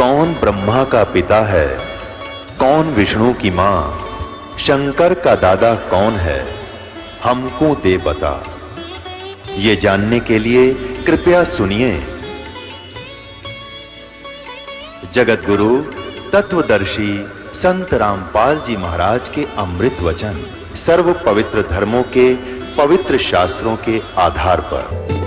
कौन ब्रह्मा का पिता है, कौन विष्णु की मां, शंकर का दादा कौन है, हमको दे बता। ये जानने के लिए कृपया सुनिए। जगत गुरु तत्वदर्शी संत रामपाल जी महाराज के अमृत वचन सर्व पवित्र धर्मों के पवित्र शास्त्रों के आधार पर।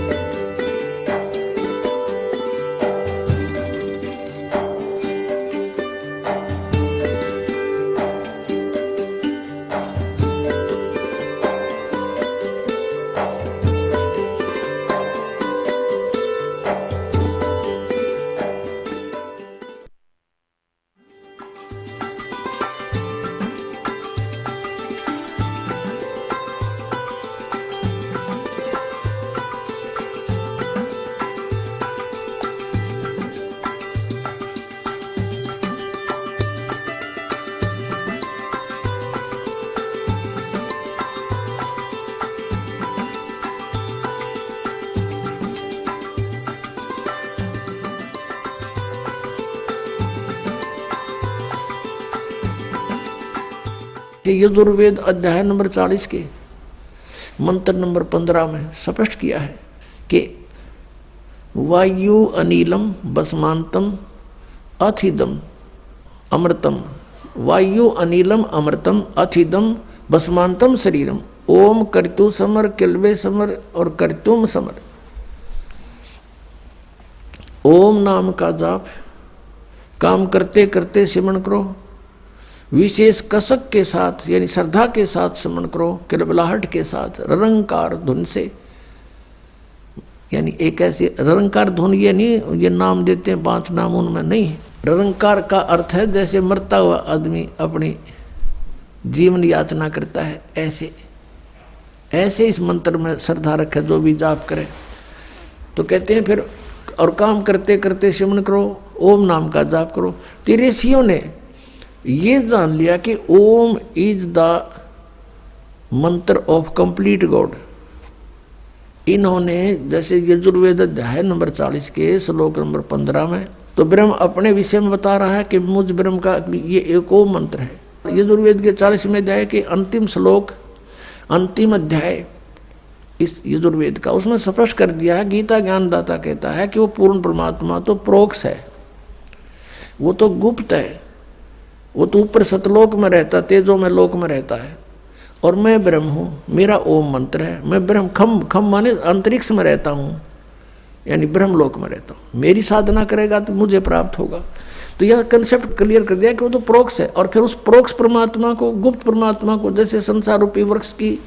यजुर्वेद अध्याय नंबर 40 के मंत्र नंबर 15 में स्पष्ट किया है कि वायु अनिलम भस्मांतम अथिदम अमृतम, वायु अनिलम अमृतम अथिदम भस्मांतम शरीरम, ओम कर्तु समर किल्वे समर और कर्तुम समर। ओम नाम का जाप काम करते करते सिमरण करो, विशेष कसक के साथ यानी श्रद्धा के साथ स्मरण करो, किलबलाहट के साथ ररंकार धुन से, यानी एक ऐसी ररंकार धुन, ये नहीं ये नाम देते हैं 5 नाम उनमें नहीं। ररंकार का अर्थ है जैसे मरता हुआ आदमी अपनी जीवन याचना करता है, ऐसे इस मंत्र में श्रद्धा रखे जो भी जाप करे। तो कहते हैं फिर और काम करते करते सिमरण करो, ओम नाम का जाप करो। तो ऋषियों ने ये जान लिया कि ओम इज द मंत्र ऑफ कंप्लीट गॉड। इन्होंने जैसे यजुर्वेद अध्याय नंबर 40 के श्लोक नंबर 15 में तो ब्रह्म अपने विषय में बता रहा है कि मुझ ब्रह्म का ये एक ओम मंत्र है। यजुर्वेद के 40वें अध्याय के अंतिम श्लोक अंतिम अध्याय इस यजुर्वेद का, उसमें स्पष्ट कर दिया है। गीता ज्ञानदाता कहता है कि वो पूर्ण परमात्मा तो प्रोक्ष है, वो तो गुप्त है, वो तो ऊपर सतलोक में रहता, तेजों में लोक में रहता है, और मैं ब्रह्म हूँ, मेरा ओम मंत्र है। मैं ब्रह्म खम माने अंतरिक्ष में रहता हूँ, यानी ब्रह्मलोक में रहता हूँ। मेरी साधना करेगा तो मुझे प्राप्त होगा। तो यह कंसेप्ट क्लियर कर दिया कि वो तो प्रोक्ष है। और फिर उस प्रोक्ष परमात्मा को, गुप्त परमात्मा को, जैसे संसार रूपी वृक्ष की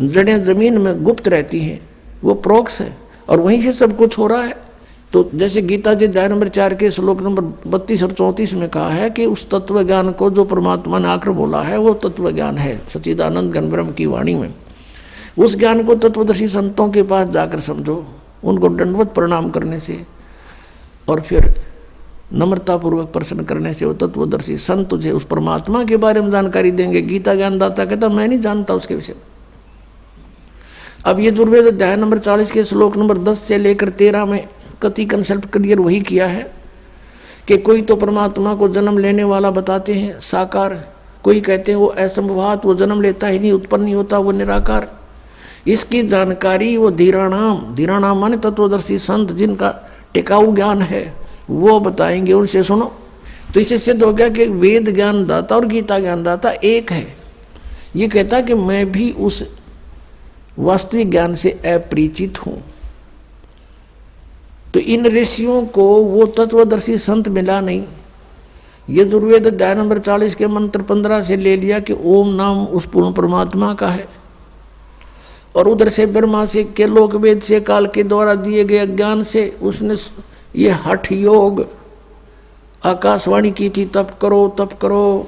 जड़ें जमीन में गुप्त रहती हैं, वो प्रोक्ष है और वहीं से सब कुछ हो रहा है। तो जैसे गीता जी अध्याय नंबर 4 के श्लोक नंबर 32 और 34 में कहा है कि उस तत्व ज्ञान को जो परमात्मा ने आकर बोला है वो तत्व ज्ञान है, सच्चिदानंद घन ब्रह्म की वाणी में। उस ज्ञान को तत्वदर्शी संतों के पास जाकर समझो, उनको दंडवत प्रणाम करने से और फिर नम्रतापूर्वक प्रश्न करने से वो तत्वदर्शी संत तुझे उस परमात्मा के बारे में जानकारी देंगे। गीता ज्ञानदाता कहता मैं नहीं जानता उसके विषय में। अब ये यजुर्वेद अध्याय नंबर 40 के श्लोक नंबर 10 से लेकर 13 में कति कंसेप्ट क्लियर वही किया है कि कोई तो परमात्मा को जन्म लेने वाला बताते हैं साकार, कोई कहते हैं वो असंभवात, वो जन्म लेता ही नहीं, उत्पन्न नहीं होता, वो निराकार। इसकी जानकारी वो धीराणाम माने तत्वदर्शी संत जिनका टिकाऊ ज्ञान है वो बताएंगे, उनसे सुनो। तो इससे सिद्ध हो गया कि वेद ज्ञानदाता और गीता ज्ञानदाता एक है। ये कहता कि मैं भी उस वास्तविक ज्ञान से अपरिचित हूँ। तो इन ऋषियों को वो तत्वदर्शी संत मिला नहीं। यजुर्वेद अध्याय नंबर 40 के मंत्र 15 से ले लिया कि ओम नाम उस पूर्ण परमात्मा का है, और उधर से ब्रह्मा से के लोक वेद से काल के द्वारा दिए गए ज्ञान से उसने ये हठ योग आकाशवाणी की थी, तप करो,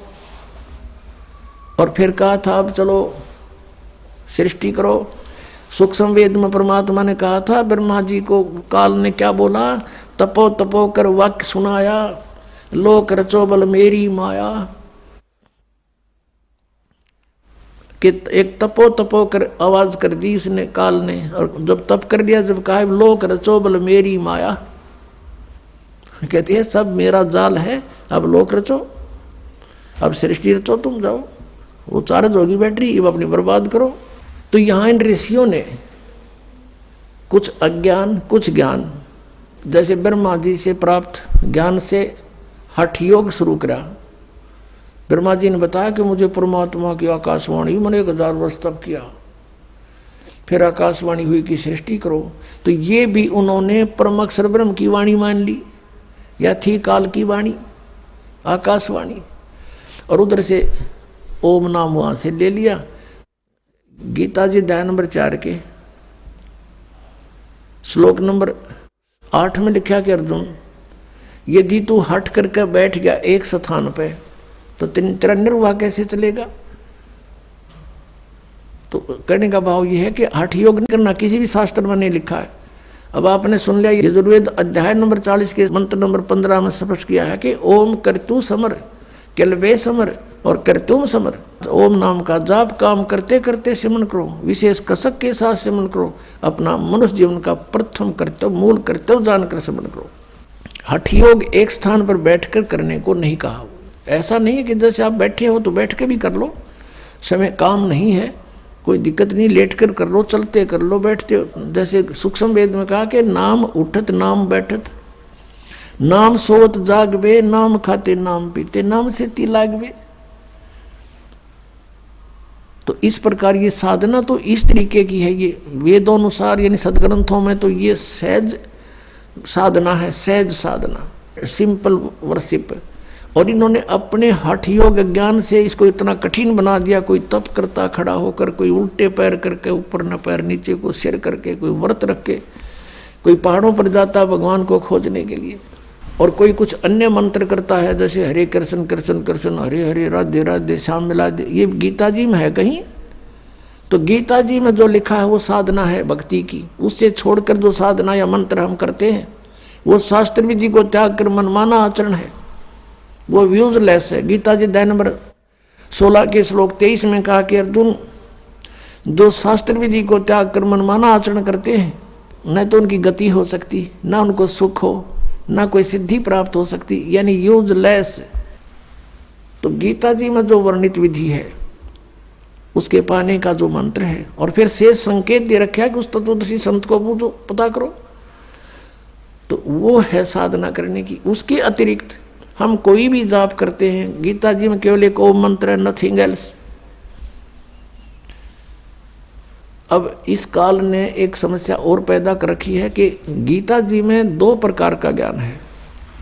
और फिर कहा था अब चलो सृष्टि करो। सूक्ष्म वेद में परमात्मा ने कहा था ब्रह्मा जी को, काल ने क्या बोला, तपो कर वाक्य सुनाया, लोक रचो बल मेरी माया। कि एक तपो कर आवाज कर दी उसने काल ने, और जब तप कर दिया, जब कहा लोक रचो बल मेरी माया, कहती है सब मेरा जाल है, अब लोक रचो, अब सृष्टि रचो, तुम जाओ, वो चार्ज होगी बैटरी, अब अपनी बर्बाद करो। तो यहाँ इन ऋषियों ने कुछ अज्ञान कुछ ज्ञान, जैसे ब्रह्मा जी से प्राप्त ज्ञान से हठ योग शुरू करा। ब्रह्मा जी ने बताया कि मुझे परमात्मा की आकाशवाणी मैंने 1000 वर्ष तब किया, फिर आकाशवाणी हुई कि सृष्टि करो। तो ये भी उन्होंने परम अक्षर ब्रह्म की वाणी मान ली, या थी काल की वाणी आकाशवाणी, और उधर से ओम नाम वहां से ले लिया। गीता जी अध्याय नंबर 4 के श्लोक नंबर 8 में लिखा कि अर्जुन, यदि तू हट करके बैठ गया एक स्थान पे तो तेरा निर्वाह कैसे चलेगा। तो कहने का भाव यह है कि हठ योग नहीं करना किसी भी शास्त्र में नहीं लिखा है। अब आपने सुन लिया, यजुर्वेद अध्याय नंबर 40 के मंत्र नंबर 15 में स्पष्ट किया है कि ओम करतु समर, केलवे समर और करतुम समर। ओम नाम का जाप काम करते करते सिमरन करो, विशेष कसक के साथ सिमरन करो, अपना मनुष्य जीवन का प्रथम कर्तव्य मूल कर्तव्य जानकर सिमरन करो। हठ योग एक स्थान पर बैठकर करने को नहीं कहा। ऐसा नहीं है कि जैसे आप बैठे हो तो बैठ के भी कर लो, समय काम नहीं है, कोई दिक्कत नहीं, लेट कर कर लो, चलते कर लो, बैठते। जैसे सूक्ष्म वेद में कहा कि नाम उठत नाम बैठत, नाम सोवत जागवे, नाम खाते नाम पीते, नाम से ती लागवे। तो इस प्रकार ये साधना तो इस तरीके की है, ये वेदों अनुसार यानी सदग्रंथों में तो ये सहज साधना है, सहज साधना, सिंपल वर्शिप। और इन्होंने अपने हठ योग ज्ञान से इसको इतना कठिन बना दिया। कोई तप करता खड़ा होकर, कोई उल्टे पैर करके, ऊपर न पैर नीचे को सिर करके, कोई व्रत रख के, कोई पहाड़ों पर जाता भगवान को खोजने के लिए, और कोई कुछ अन्य मंत्र करता है जैसे हरे कृष्ण कृष्ण कृष्ण हरे हरे राधे राधे श्याम मिला दे। ये गीता जी में है कहीं? तो गीता जी में जो लिखा है वो साधना है भक्ति की। उससे छोड़कर जो साधना या मंत्र हम करते हैं वो शास्त्र विधि को त्याग कर मनमाना आचरण है, वो यूजलेस है। गीता जी अध्याय नंबर 16 के श्लोक 23 में कहा कि अर्जुन, जो शास्त्र विधि को त्याग कर मनमाना आचरण करते हैं, न तो उनकी गति हो सकती, न उनको सुख हो, न कोई सिद्धि प्राप्त हो सकती, यानी यूजलेस। तो गीता जी में जो वर्णित विधि है उसके पाने का जो मंत्र है, और फिर शेष संकेत दे रखा है कि उस तत्वदर्शी संत को पूछो, पता करो, तो वो है साधना करने की। उसके अतिरिक्त हम कोई भी जाप करते हैं, गीता जी में केवल एक ओम मंत्र है, नथिंग एल्स। अब इस काल ने एक समस्या और पैदा कर रखी है कि गीता जी में 2 प्रकार का ज्ञान है।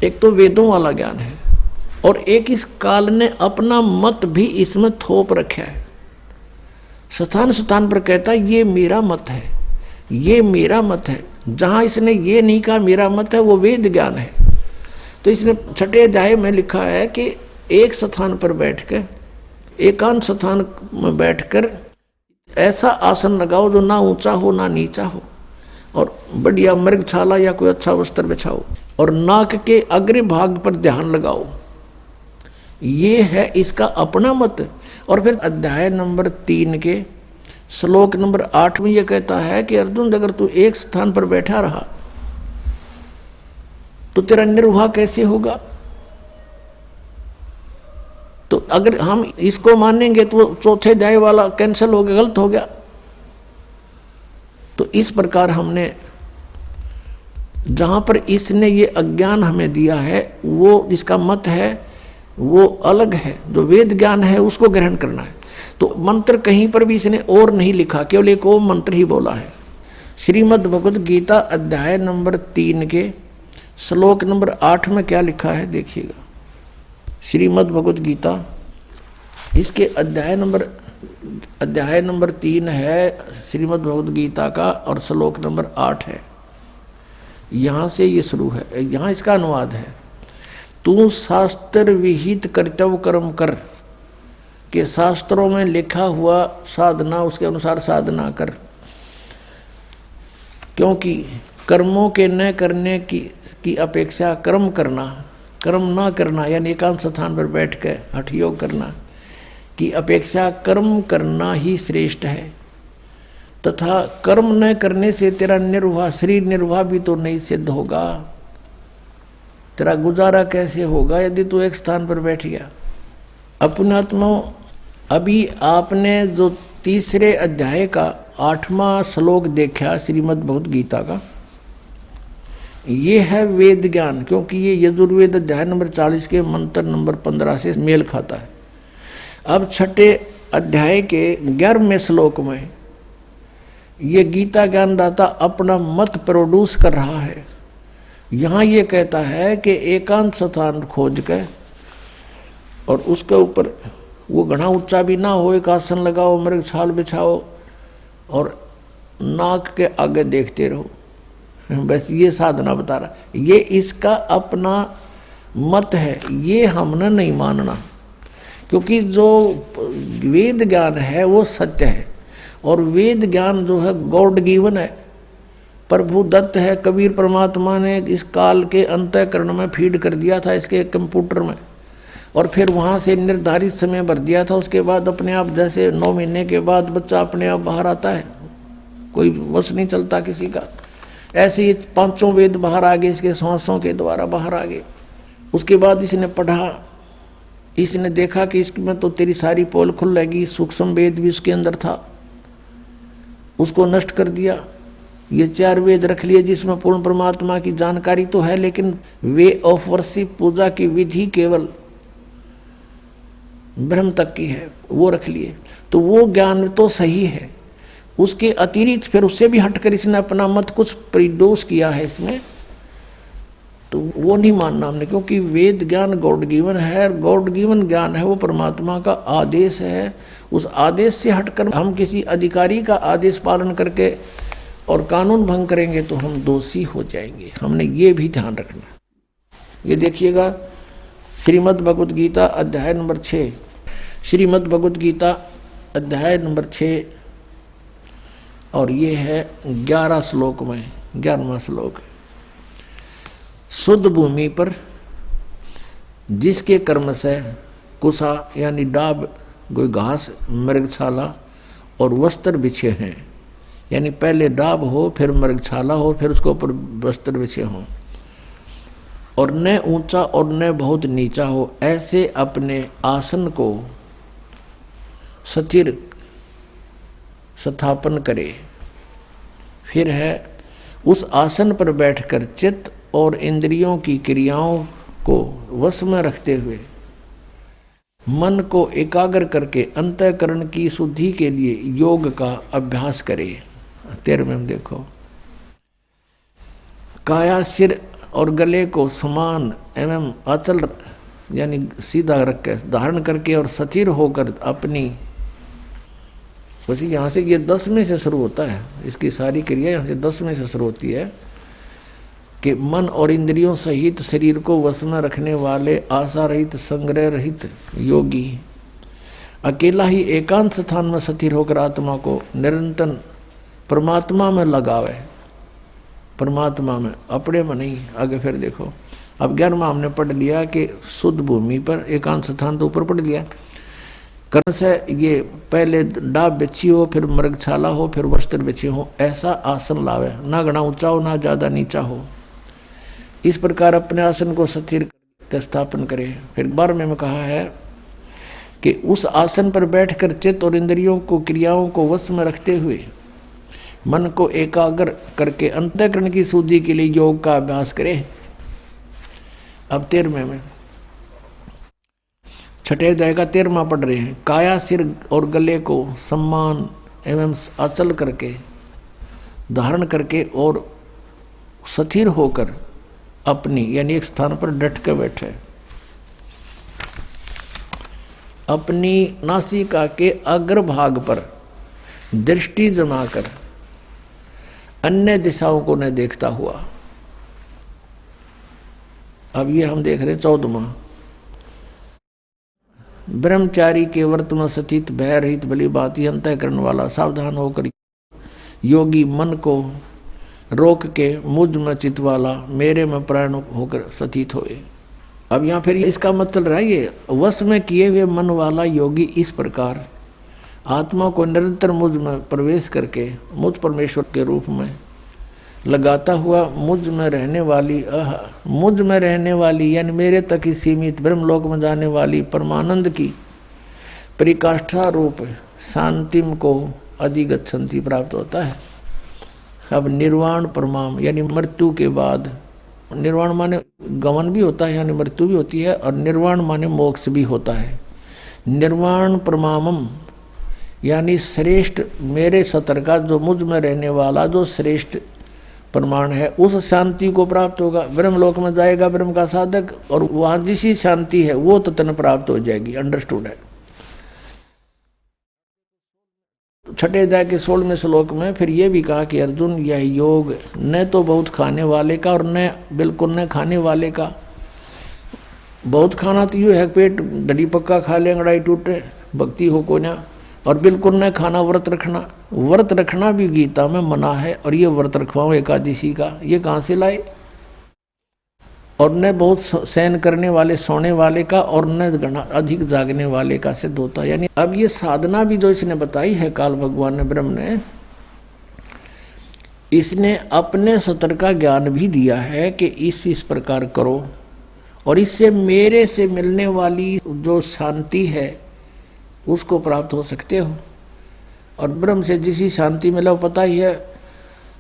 एक तो वेदों वाला ज्ञान है, और एक इस काल ने अपना मत भी इसमें थोप रखा है। स्थान स्थान पर कहता है ये मेरा मत है, ये मेरा मत है। जहाँ इसने ये नहीं कहा मेरा मत है, वो वेद ज्ञान है। तो इसने 6 अध्याय में लिखा है कि एक स्थान पर बैठकर, एकांत स्थान में बैठकर ऐसा आसन लगाओ जो ना ऊंचा हो ना नीचा हो, और बढ़िया मृगछाला या कोई अच्छा वस्त्र बिछाओ, और नाक के अग्र भाग पर ध्यान लगाओ। ये है इसका अपना मत। और फिर अध्याय नंबर 3 के श्लोक नंबर 8 में यह कहता है कि अर्जुन, अगर तू एक स्थान पर बैठा रहा तो तेरा निर्वाह कैसे होगा। तो अगर हम इसको मानेंगे तो चौथे अध्याय वाला कैंसिल हो गया, गलत हो गया। तो इस प्रकार हमने जहां पर इसने ये अज्ञान हमें दिया है, वो इसका मत है वो अलग है, जो वेद ज्ञान है उसको ग्रहण करना है। तो मंत्र कहीं पर भी इसने और नहीं लिखा, केवल एक ओम मंत्र ही बोला है। श्रीमद् भगवद गीता अध्याय नंबर 3 के श्लोक नंबर 8 में क्या लिखा है देखिएगा। श्रीमद् भगवद गीता इसके अध्याय नंबर 3 है श्रीमद् भगवद गीता का, और श्लोक नंबर 8 है। यहाँ से ये शुरू है, यहाँ इसका अनुवाद है, तू शास्त्र विहित कर्तव्य कर्म कर, के शास्त्रों में लिखा हुआ साधना उसके अनुसार साधना कर, क्योंकि कर्मों के न करने की अपेक्षा कर्म करना, कर्म ना करना यानी एकांत स्थान पर बैठ कर हठ योग करना की अपेक्षा कर्म करना ही श्रेष्ठ है। तथा कर्म न करने से तेरा निर्वाह, शरीर निर्वाह भी तो नहीं सिद्ध होगा। तेरा गुजारा कैसे होगा यदि तू एक स्थान पर बैठ गया। अपने आत्मा, अभी आपने जो तीसरे अध्याय का 8वां श्लोक देखा श्रीमद् भगवद गीता का, ये है वेद ज्ञान, क्योंकि ये यजुर्वेद अध्याय नंबर 40 के मंत्र नंबर 15 से मेल खाता है। अब छठे अध्याय के 11वें श्लोक में ये गीता ज्ञानदाता अपना मत प्रोड्यूस कर रहा है। यहाँ ये कहता है कि एकांत स्थान खोज के और उसके ऊपर वो घना ऊंचा भी ना हो, एक आसन लगाओ, मृग छाल बिछाओ और नाक के आगे देखते रहो, बस ये साधना बता रहा। ये इसका अपना मत है, ये हमने नहीं मानना, क्योंकि जो वेद ज्ञान है वो सत्य है और वेद ज्ञान जो है गॉड गिवन है, प्रभु दत्त है। कबीर परमात्मा ने इस काल के अंतःकरण में फीड कर दिया था इसके कंप्यूटर में, और फिर वहाँ से निर्धारित समय भर दिया था। उसके बाद अपने आप, जैसे 9 महीने के बाद बच्चा अपने आप बाहर आता है, कोई वश नहीं चलता किसी का, ऐसे ही 5 वेद बाहर आ गए, इसके सांसों के द्वारा बाहर आ गए। उसके बाद इसने पढ़ा, इसने देखा कि इसमें तो तेरी सारी पोल खुलेगी, सूक्ष्म वेद भी उसके अंदर था, उसको नष्ट कर दिया। ये 4 वेद रख लिए जिसमें पूर्ण परमात्मा की जानकारी तो है, लेकिन वे ऑफ वर्शिप, पूजा की विधि केवल ब्रह्म तक की है, वो रख लिए। तो वो ज्ञान तो सही है, उसके अतिरिक्त फिर उससे भी हटकर इसने अपना मत कुछ प्रोड्यूस किया है इसमें, तो वो नहीं मानना हमने, क्योंकि वेद ज्ञान गॉड गिवन है। गॉड गिवन ज्ञान है वो परमात्मा का आदेश है। उस आदेश से हटकर हम किसी अधिकारी का आदेश पालन करके और कानून भंग करेंगे तो हम दोषी हो जाएंगे। हमने ये भी ध्यान रखना। ये देखिएगा श्रीमद् भगवद गीता अध्याय नंबर 6, श्रीमद् भगवद गीता अध्याय नंबर 6 और ये है 11 श्लोक में 11वां श्लोक। शुद्ध भूमि पर जिसके कर्म से कुसा यानी डाब, कोई घास, मृगशाला और वस्त्र बिछे हैं, यानी पहले डाब हो, फिर मृगशाला हो, फिर उसके ऊपर वस्त्र बिछे हों, और न ऊंचा और न बहुत नीचा हो, ऐसे अपने आसन को स्थिर स्थापन करे। फिर है उस आसन पर बैठकर चित्त और इंद्रियों की क्रियाओं को वश में रखते हुए मन को एकाग्र करके अंतःकरण की शुद्धि के लिए योग का अभ्यास करे। 13वें में देखो, काया, सिर और गले को समान एवं अचल यानी सीधा रख के धारण करके और स्थिर होकर अपनी, वैसे यहाँ से ये 10 में से शुरू होता है, इसकी सारी क्रिया यहाँ से 10 में से शुरू होती है कि मन और इंद्रियों सहित शरीर को वश में रखने वाले आशा रहित, संग्रह रहित योगी अकेला ही एकांत स्थान में स्थिर होकर आत्मा को निरंतर परमात्मा में लगावे। परमात्मा में, अपने में नहीं। आगे फिर देखो, अब 11वां हमने पढ़ लिया कि शुद्ध भूमि पर एकांत स्थान तो ऊपर पढ़ लिया। कर्म से ये पहले डाब बिछी हो, फिर मृगशाला हो, फिर वस्त्र बिछे हो, ऐसा आसन लावे, ना घना ऊंचा हो ना ज्यादा नीचा हो। इस प्रकार अपने आसन को स्थिर स्थापन करे। फिर 12वें में कहा है कि उस आसन पर बैठकर चित्त और इंद्रियों को, क्रियाओं को वश में रखते हुए मन को एकाग्र करके अंतःकरण की शुद्धि के लिए योग का अभ्यास करे। अब 13वें में, छठे अध्याय का 13वां पढ़ रहे हैं। काया, सिर और गले को सम्मान एवं अचल करके धारण करके और स्थिर होकर अपनी यानी एक स्थान पर डट के बैठे। अपनी नासिका के अग्रभाग पर दृष्टि जमाकर अन्य दिशाओं को न देखता हुआ। अब ये हम देख रहे हैं 14वां, ब्रह्मचारी के व्रत में स्थित भय रहित भली भांति अंतःकरण वाला सावधान होकर योगी मन को रोक के मुझ में चित वाला मेरे में प्राण होकर स्थित होए। अब यहाँ फिर इसका मतलब चल रहा है, ये वश में किए हुए मन वाला योगी इस प्रकार आत्मा को निरंतर मुझ में प्रवेश करके मुझ परमेश्वर के रूप में लगाता हुआ मुझ में रहने वाली मुझ में रहने वाली यानी मेरे तक ही सीमित ब्रह्मलोक में जाने वाली परमानंद की परिकाष्ठा रूप शांतिम को अधिगच्छन्ति प्राप्त होता है। अब निर्वाण परमाम यानी मृत्यु के बाद, निर्वाण माने गमन भी होता है यानी मृत्यु भी होती है, और निर्वाण माने मोक्ष भी होता है। निर्वाण परमामम यानी श्रेष्ठ मेरे सतर का जो मुझ में रहने वाला जो श्रेष्ठ प्रमाण है, उस शांति को प्राप्त होगा। ब्रह्मलोक में जाएगा ब्रह्म का साधक, और वहाँ जिसी शांति है वो ततन प्राप्त हो जाएगी। अंडरस्टूड है। छठे अध्याय के 16वें श्लोक में फिर ये भी कहा कि अर्जुन यह योग न तो बहुत खाने वाले का और न बिल्कुल न खाने वाले का। बहुत खाना तो ये है पेट डली पक्का खा ले अंगड़ाई टूटे भक्ति हो को ना, और बिल्कुल न खाना व्रत रखना। व्रत रखना भी गीता में मना है, और ये व्रत रखवाओ एकादशी का, ये कहाँ से लाए। और न बहुत सहन करने वाले सोने वाले का, और न अधिक जागने वाले का सिद्ध होता है। यानी अब ये साधना भी जो इसने बताई है काल भगवान ने ब्रह्म ने, इसने अपने सतर का ज्ञान भी दिया है कि इस प्रकार करो, और इससे मेरे से मिलने वाली जो शांति है उसको प्राप्त हो सकते हो। और ब्रह्म से जिसी शांति मिला वो पता ही है।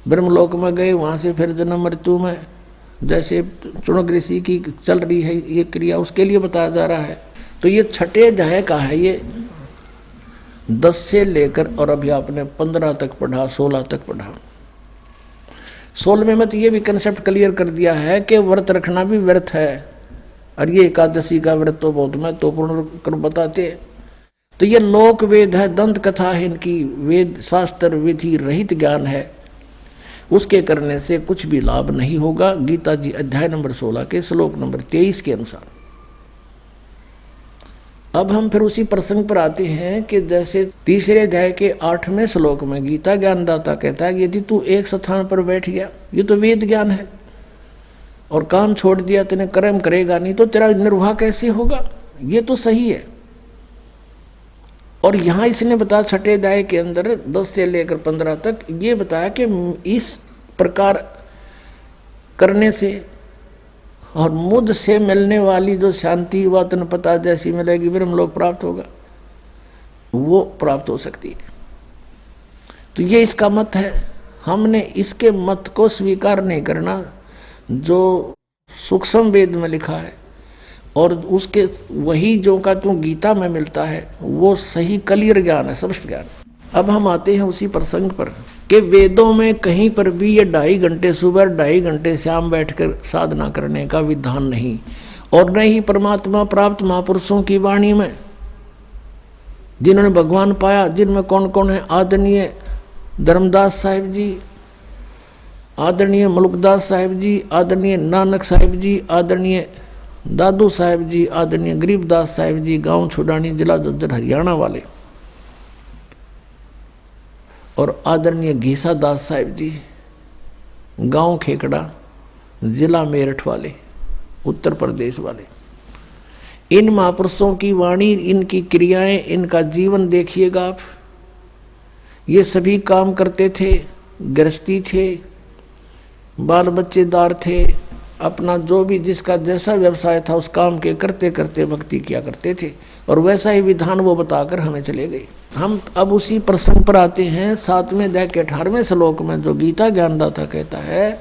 ब्रह्मलोक में गए, वहाँ से फिर जन्म मृत्यु में जैसे चुनक ऋषि की चल रही है ये क्रिया, उसके लिए बताया जा रहा है। तो ये छठे अध्याय का है, ये 10 से लेकर और अभी आपने 15 तक पढ़ा, 16 तक पढ़ा। 16वें में तो ये भी कंसेप्ट क्लियर कर दिया है कि व्रत रखना भी व्यर्थ है, और ये एकादशी का व्रत तो बहुत महत्वपूर्ण कर बताते हैं। तो ये लोक वेद है, दंत कथा है, इनकी वेद शास्त्र विधि रहित ज्ञान है, उसके करने से कुछ भी लाभ नहीं होगा। गीता जी अध्याय नंबर 16 के श्लोक नंबर 23 के अनुसार। अब हम फिर उसी प्रसंग पर आते हैं कि जैसे तीसरे अध्याय के 8वें श्लोक में गीता ज्ञानदाता कहता है यदि तू एक स्थान पर बैठ गया, ये तो वेद ज्ञान है, और काम छोड़ दिया, तेने कर्म करेगा नहीं, तो तेरा निर्वाह कैसे होगा। ये तो सही है। और यहाँ इसने बताया छठे अध्याय के अंदर 10 से लेकर 15 तक ये बताया कि इस प्रकार करने से और मुझ से मिलने वाली जो शांति वतन पता जैसी मिलेगी ब्रह्मलोक प्राप्त होगा, वो प्राप्त हो सकती है। तो ये इसका मत है। हमने इसके मत को स्वीकार नहीं करना जो सूक्ष्म वेद में लिखा है, और उसके वही जो का तो गीता में मिलता है वो सही क्लियर ज्ञान है, स्पष्ट ज्ञान। अब हम आते हैं उसी प्रसंग पर कि वेदों में कहीं पर भी ये 2.5 घंटे सुबह 2.5 घंटे शाम बैठकर साधना करने का विधान नहीं, और न ही परमात्मा प्राप्त महापुरुषों की वाणी में जिन्होंने भगवान पाया, जिनमें कौन कौन है, आदरणीय धर्मदास साहिब जी, आदरणीय मलुकदास साहिब जी, आदरणीय नानक साहिब जी, आदरणीय दादू साहिब जी, आदरणीय गरीबदास साहिब जी, गांव छुडानी जिला झज्जर हरियाणा वाले, और आदरणीय घीसा दास साहिब जी, गांव खेकड़ा जिला मेरठ वाले, उत्तर प्रदेश वाले। इन महापुरुषों की वाणी, इनकी क्रियाएं, इनका जीवन देखिएगा आप। ये सभी काम करते थे, गृहस्थी थे, बाल बच्चेदार थे, अपना जो भी जिसका जैसा व्यवसाय था उस काम के करते करते भक्ति किया करते थे, और वैसा ही विधान वो बताकर हमें चले गए। हम अब उसी प्रसंग पर आते हैं 7वें अध्याय के 18वें श्लोक में, जो गीता ज्ञानदाता कहता है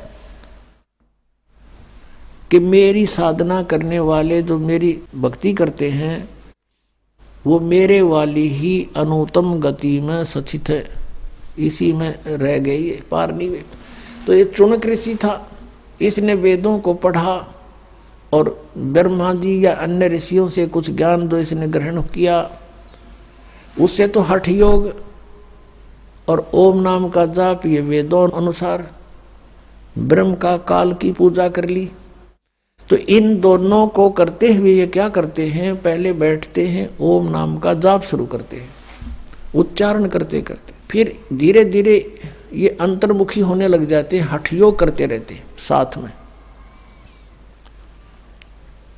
कि मेरी साधना करने वाले जो मेरी भक्ति करते हैं वो मेरे वाली ही अनुत्तम गति में स्थित है, इसी में रह गई है, पार नहीं हुई। तो ये चुनक ऋषि था, इसने वेदों को पढ़ा और ब्रह्मा जी या अन्य ऋषियों से कुछ ज्ञान जो इसने ग्रहण किया, उससे तो हठ योग और ओम नाम का जाप, ये वेदों अनुसार ब्रह्म का काल की पूजा कर ली। तो इन दोनों को करते हुए ये क्या करते हैं, पहले बैठते हैं, ओम नाम का जाप शुरू करते हैं, उच्चारण करते करते, फिर धीरे धीरे ये अंतर्मुखी होने लग जाते हैं, हठ योग करते रहते हैं साथ में।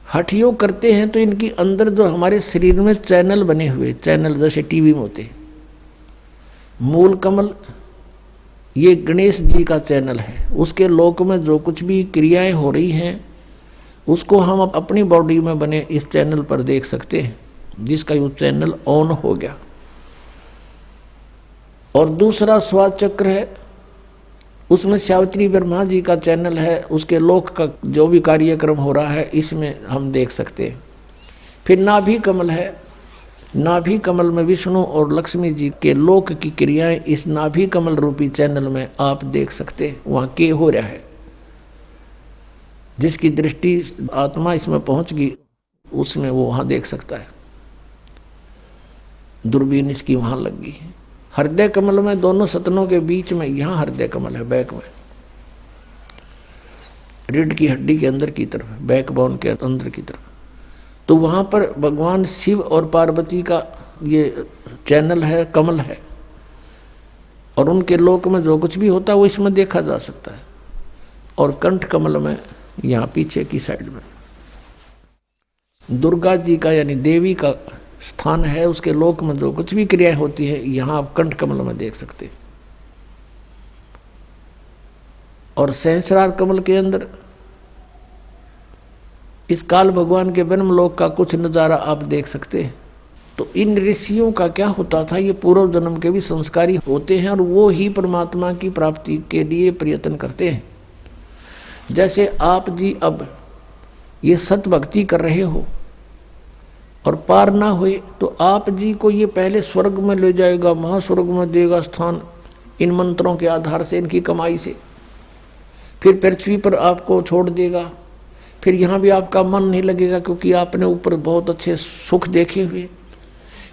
हठ योग करते हैं तो इनकी अंदर जो हमारे शरीर में चैनल बने हुए, चैनल जैसे टीवी में होते हैं, मूल कमल, ये गणेश जी का चैनल है। उसके लोक में जो कुछ भी क्रियाएं हो रही हैं उसको हम अपनी बॉडी में बने इस चैनल पर देख सकते हैं, जिसका ये चैनल ऑन हो गया। और दूसरा स्वाद चक्र है, उसमें सावित्री ब्रह्मा जी का चैनल है, उसके लोक का जो भी कार्यक्रम हो रहा है इसमें हम देख सकते हैं। फिर नाभि कमल है, नाभि कमल में विष्णु और लक्ष्मी जी के लोक की क्रियाएं इस नाभि कमल रूपी चैनल में आप देख सकते हैं। वहाँ के हो रहा है, जिसकी दृष्टि आत्मा इसमें पहुंच गई उसमें वो वहाँ देख सकता है, दूरबीन इसकी वहाँ लग गई है। हृदय कमल में दोनों सतनों के बीच में यहाँ हृदय कमल है, बैक में, रीढ़ की हड्डी के अंदर की तरफ, बैक बोन के अंदर की तरफ। तो वहाँ पर भगवान शिव और पार्वती का ये चैनल है, कमल है, और उनके लोक में जो कुछ भी होता है वो इसमें देखा जा सकता है। और कंठ कमल में यहाँ पीछे की साइड में दुर्गा जी का यानी देवी का स्थान है, उसके लोक में जो कुछ भी क्रियाएं होती है यहाँ आप कंठ कमल में देख सकते हैं। और सहस्रार कमल के अंदर इस काल भगवान के ब्रह्मलोक का कुछ नज़ारा आप देख सकते हैं। तो इन ऋषियों का क्या होता था, ये पूर्व जन्म के भी संस्कारी होते हैं और वो ही परमात्मा की प्राप्ति के लिए प्रयत्न करते हैं। जैसे आप जी अब ये सत भक्ति कर रहे हो और पार ना हुए तो आप जी को ये पहले स्वर्ग में ले जाएगा, महास्वर्ग में देगा स्थान इन मंत्रों के आधार से, इनकी कमाई से। फिर पृथ्वी पर आपको छोड़ देगा, फिर यहाँ भी आपका मन नहीं लगेगा क्योंकि आपने ऊपर बहुत अच्छे सुख देखे हुए।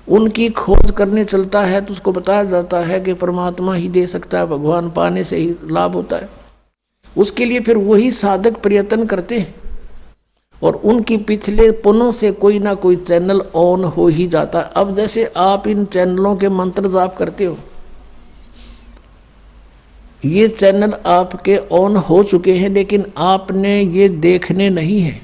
उनकी खोज करने चलता है तो उसको बताया जाता है कि परमात्मा ही दे सकता है, भगवान पाने से ही लाभ होता है। उसके लिए फिर वही साधक प्रयत्न करते हैं और उनकी पिछले पुनों से कोई ना कोई चैनल ऑन हो ही जाता है। अब जैसे आप इन चैनलों के मंत्र जाप करते हो, ये चैनल आपके ऑन हो चुके हैं लेकिन आपने ये देखने नहीं है।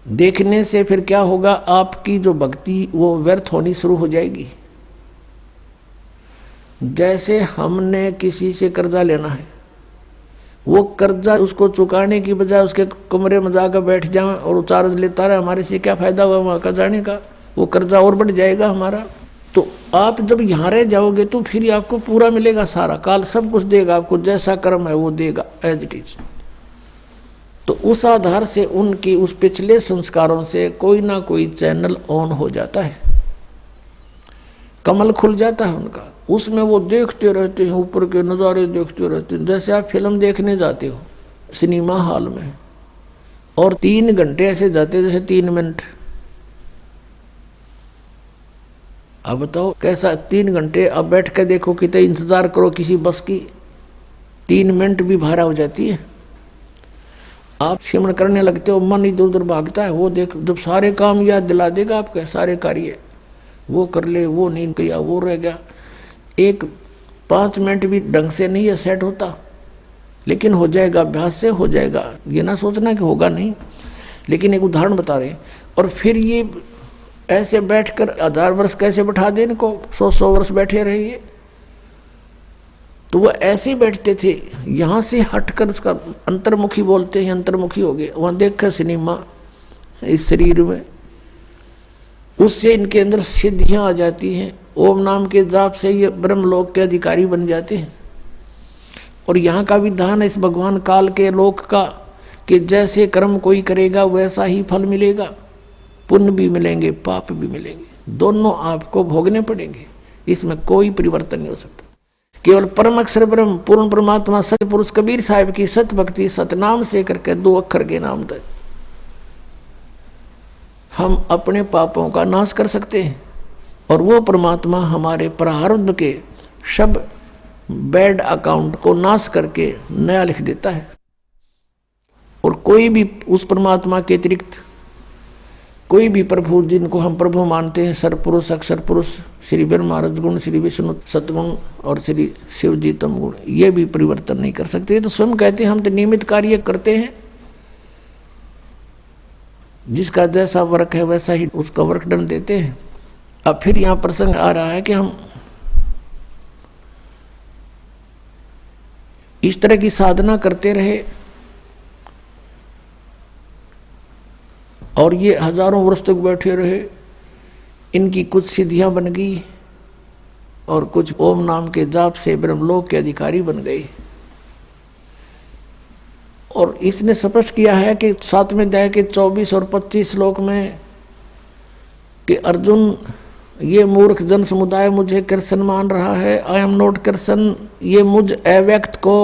देखने से फिर क्या होगा, आपकी जो भक्ति वो व्यर्थ होनी शुरू हो जाएगी। जैसे हमने किसी से कर्जा लेना है, वो कर्जा उसको चुकाने की बजाय उसके कमरे में जाकर बैठ जाए और चार्ज लेता रहे, हमारे से क्या फायदा हुआ वहाँ का जाने का, वो कर्जा और बढ़ जाएगा हमारा। तो आप जब यहाँ रह जाओगे तो फिर आपको पूरा मिलेगा, सारा काल सब कुछ देगा आपको, जैसा कर्म है वो देगा एज इट इज। तो उस आधार से उनकी उस पिछले संस्कारों से कोई ना कोई चैनल ऑन हो जाता है, कमल खुल जाता है उनका, उसमें वो देखते रहते हैं, ऊपर के नज़ारे देखते रहते हैं। जैसे आप फिल्म देखने जाते हो सिनेमा हॉल में और 3 घंटे ऐसे जाते जैसे 3 मिनट। अब बताओ कैसा 3 घंटे, अब बैठ के देखो कितने इंतज़ार करो किसी बस की, 3 मिनट भी भाड़ा हो जाती है। आप सिमरण करने लगते हो, मन इधर उधर भागता है। वो देख जब सारे काम याद दिला देगा आपके, सारे कार्य वो कर ले, वो नहीं किया, वो रह गया, एक 5 मिनट भी ढंग से नहीं है सेट होता, लेकिन हो जाएगा, अभ्यास से हो जाएगा। ये ना सोचना कि होगा नहीं, लेकिन एक उदाहरण बता रहे हैं। और फिर ये ऐसे बैठकर 1000 वर्ष कैसे बैठा दे इनको, 100 वर्ष बैठे रहिए। तो वो ऐसे ही बैठते थे, यहाँ से हटकर उसका अंतर्मुखी बोलते हैं, अंतर्मुखी हो गए, वहाँ देखकर सिनेमा इस शरीर में, उससे इनके अंदर सिद्धियाँ आ जाती हैं। ओम नाम के जाप से ये ब्रह्मलोक के अधिकारी बन जाते हैं। और यहाँ का विधान है इस भगवान काल के लोक का कि जैसे कर्म कोई करेगा वैसा ही फल मिलेगा, पुण्य भी मिलेंगे, पाप भी मिलेंगे, दोनों आपको भोगने पड़ेंगे, इसमें कोई परिवर्तन नहीं हो सकता। केवल परम अक्षर ब्रह्म पूर्ण परमात्मा सत्य पुरुष कबीर साहिब की सत भक्ति सतनाम से करके 2 अक्षर के नाम तक हम अपने पापों का नाश कर सकते हैं। और वो परमात्मा हमारे प्रारब्ध के सब बैड अकाउंट को नाश करके नया लिख देता है। और कोई भी उस परमात्मा के अतिरिक्त कोई भी प्रभु जिनको हम प्रभु मानते हैं, सरपुरुष अक्षर पुरुष श्री ब्रह्मा रजगुण, श्री विष्णु सतगुण और श्री शिव जी तम गुण, ये भी परिवर्तन नहीं कर सकते। तो स्वयं कहते हैं हम तो नियमित कार्य करते हैं, जिसका जैसा वर्क है वैसा ही उसका वर्क डन देते हैं। अब फिर यहाँ प्रसंग आ रहा है कि हम इस तरह की साधना करते रहे और ये हजारों वर्ष तक बैठे रहे। इनकी कुछ सिद्धियां बन गई और कुछ ओम नाम के जाप से ब्रह्मलोक के अधिकारी बन गए। और इसने स्पष्ट किया है कि 7वें अध्याय के 24 और 25 श्लोक में कि अर्जुन, ये मूर्ख जन समुदाय मुझे कृष्ण मान रहा है, आई एम नॉट कृष्ण। ये मुझ अव्यक्त को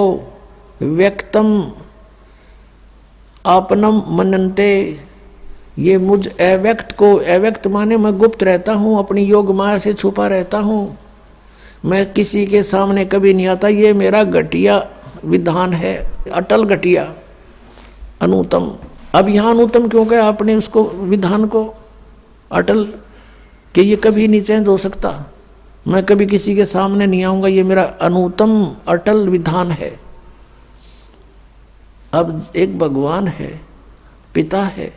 व्यक्तम आपनम मनन्ते, ये मुझ अव्यक्त को, अव्यक्त माने मैं गुप्त रहता हूँ, अपनी योग माया से छुपा रहता हूँ, मैं किसी के सामने कभी नहीं आता। ये मेरा घटिया विधान है, अटल घटिया, अनुतम। अब यहाँ अनुतम क्यों कहा आपने उसको, विधान को अटल, कि ये कभी नहीं चेंज हो सकता, मैं कभी किसी के सामने नहीं आऊंगा, ये मेरा अनुतम अटल विधान है। अब एक भगवान है, पिता है,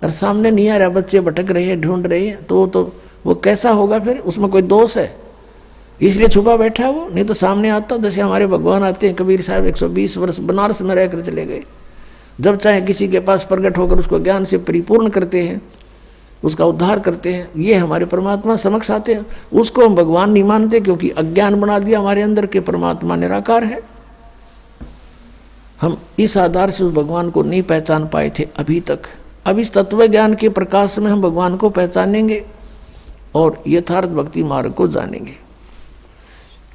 और सामने नहीं आ रहा, बच्चे भटक रहे हैं, ढूंढ रहे हैं, तो वो कैसा होगा फिर? उसमें कोई दोष है इसलिए छुपा बैठा है वो? नहीं तो सामने आता। जैसे हमारे भगवान आते हैं, कबीर साहब 120 वर्ष बनारस में रहकर चले गए, जब चाहे किसी के पास प्रकट होकर उसको ज्ञान से परिपूर्ण करते हैं, उसका उद्धार करते हैं। ये हमारे परमात्मा समक्ष आते हैं, उसको हम भगवान नहीं मानते क्योंकि अज्ञान बना दिया हमारे अंदर के परमात्मा निराकार है। हम इस आधार से उस भगवान को नहीं पहचान पाए थे अभी तक। अब इस तत्व ज्ञान के प्रकाश में हम भगवान को पहचानेंगे और यथार्थ भक्ति मार्ग को जानेंगे।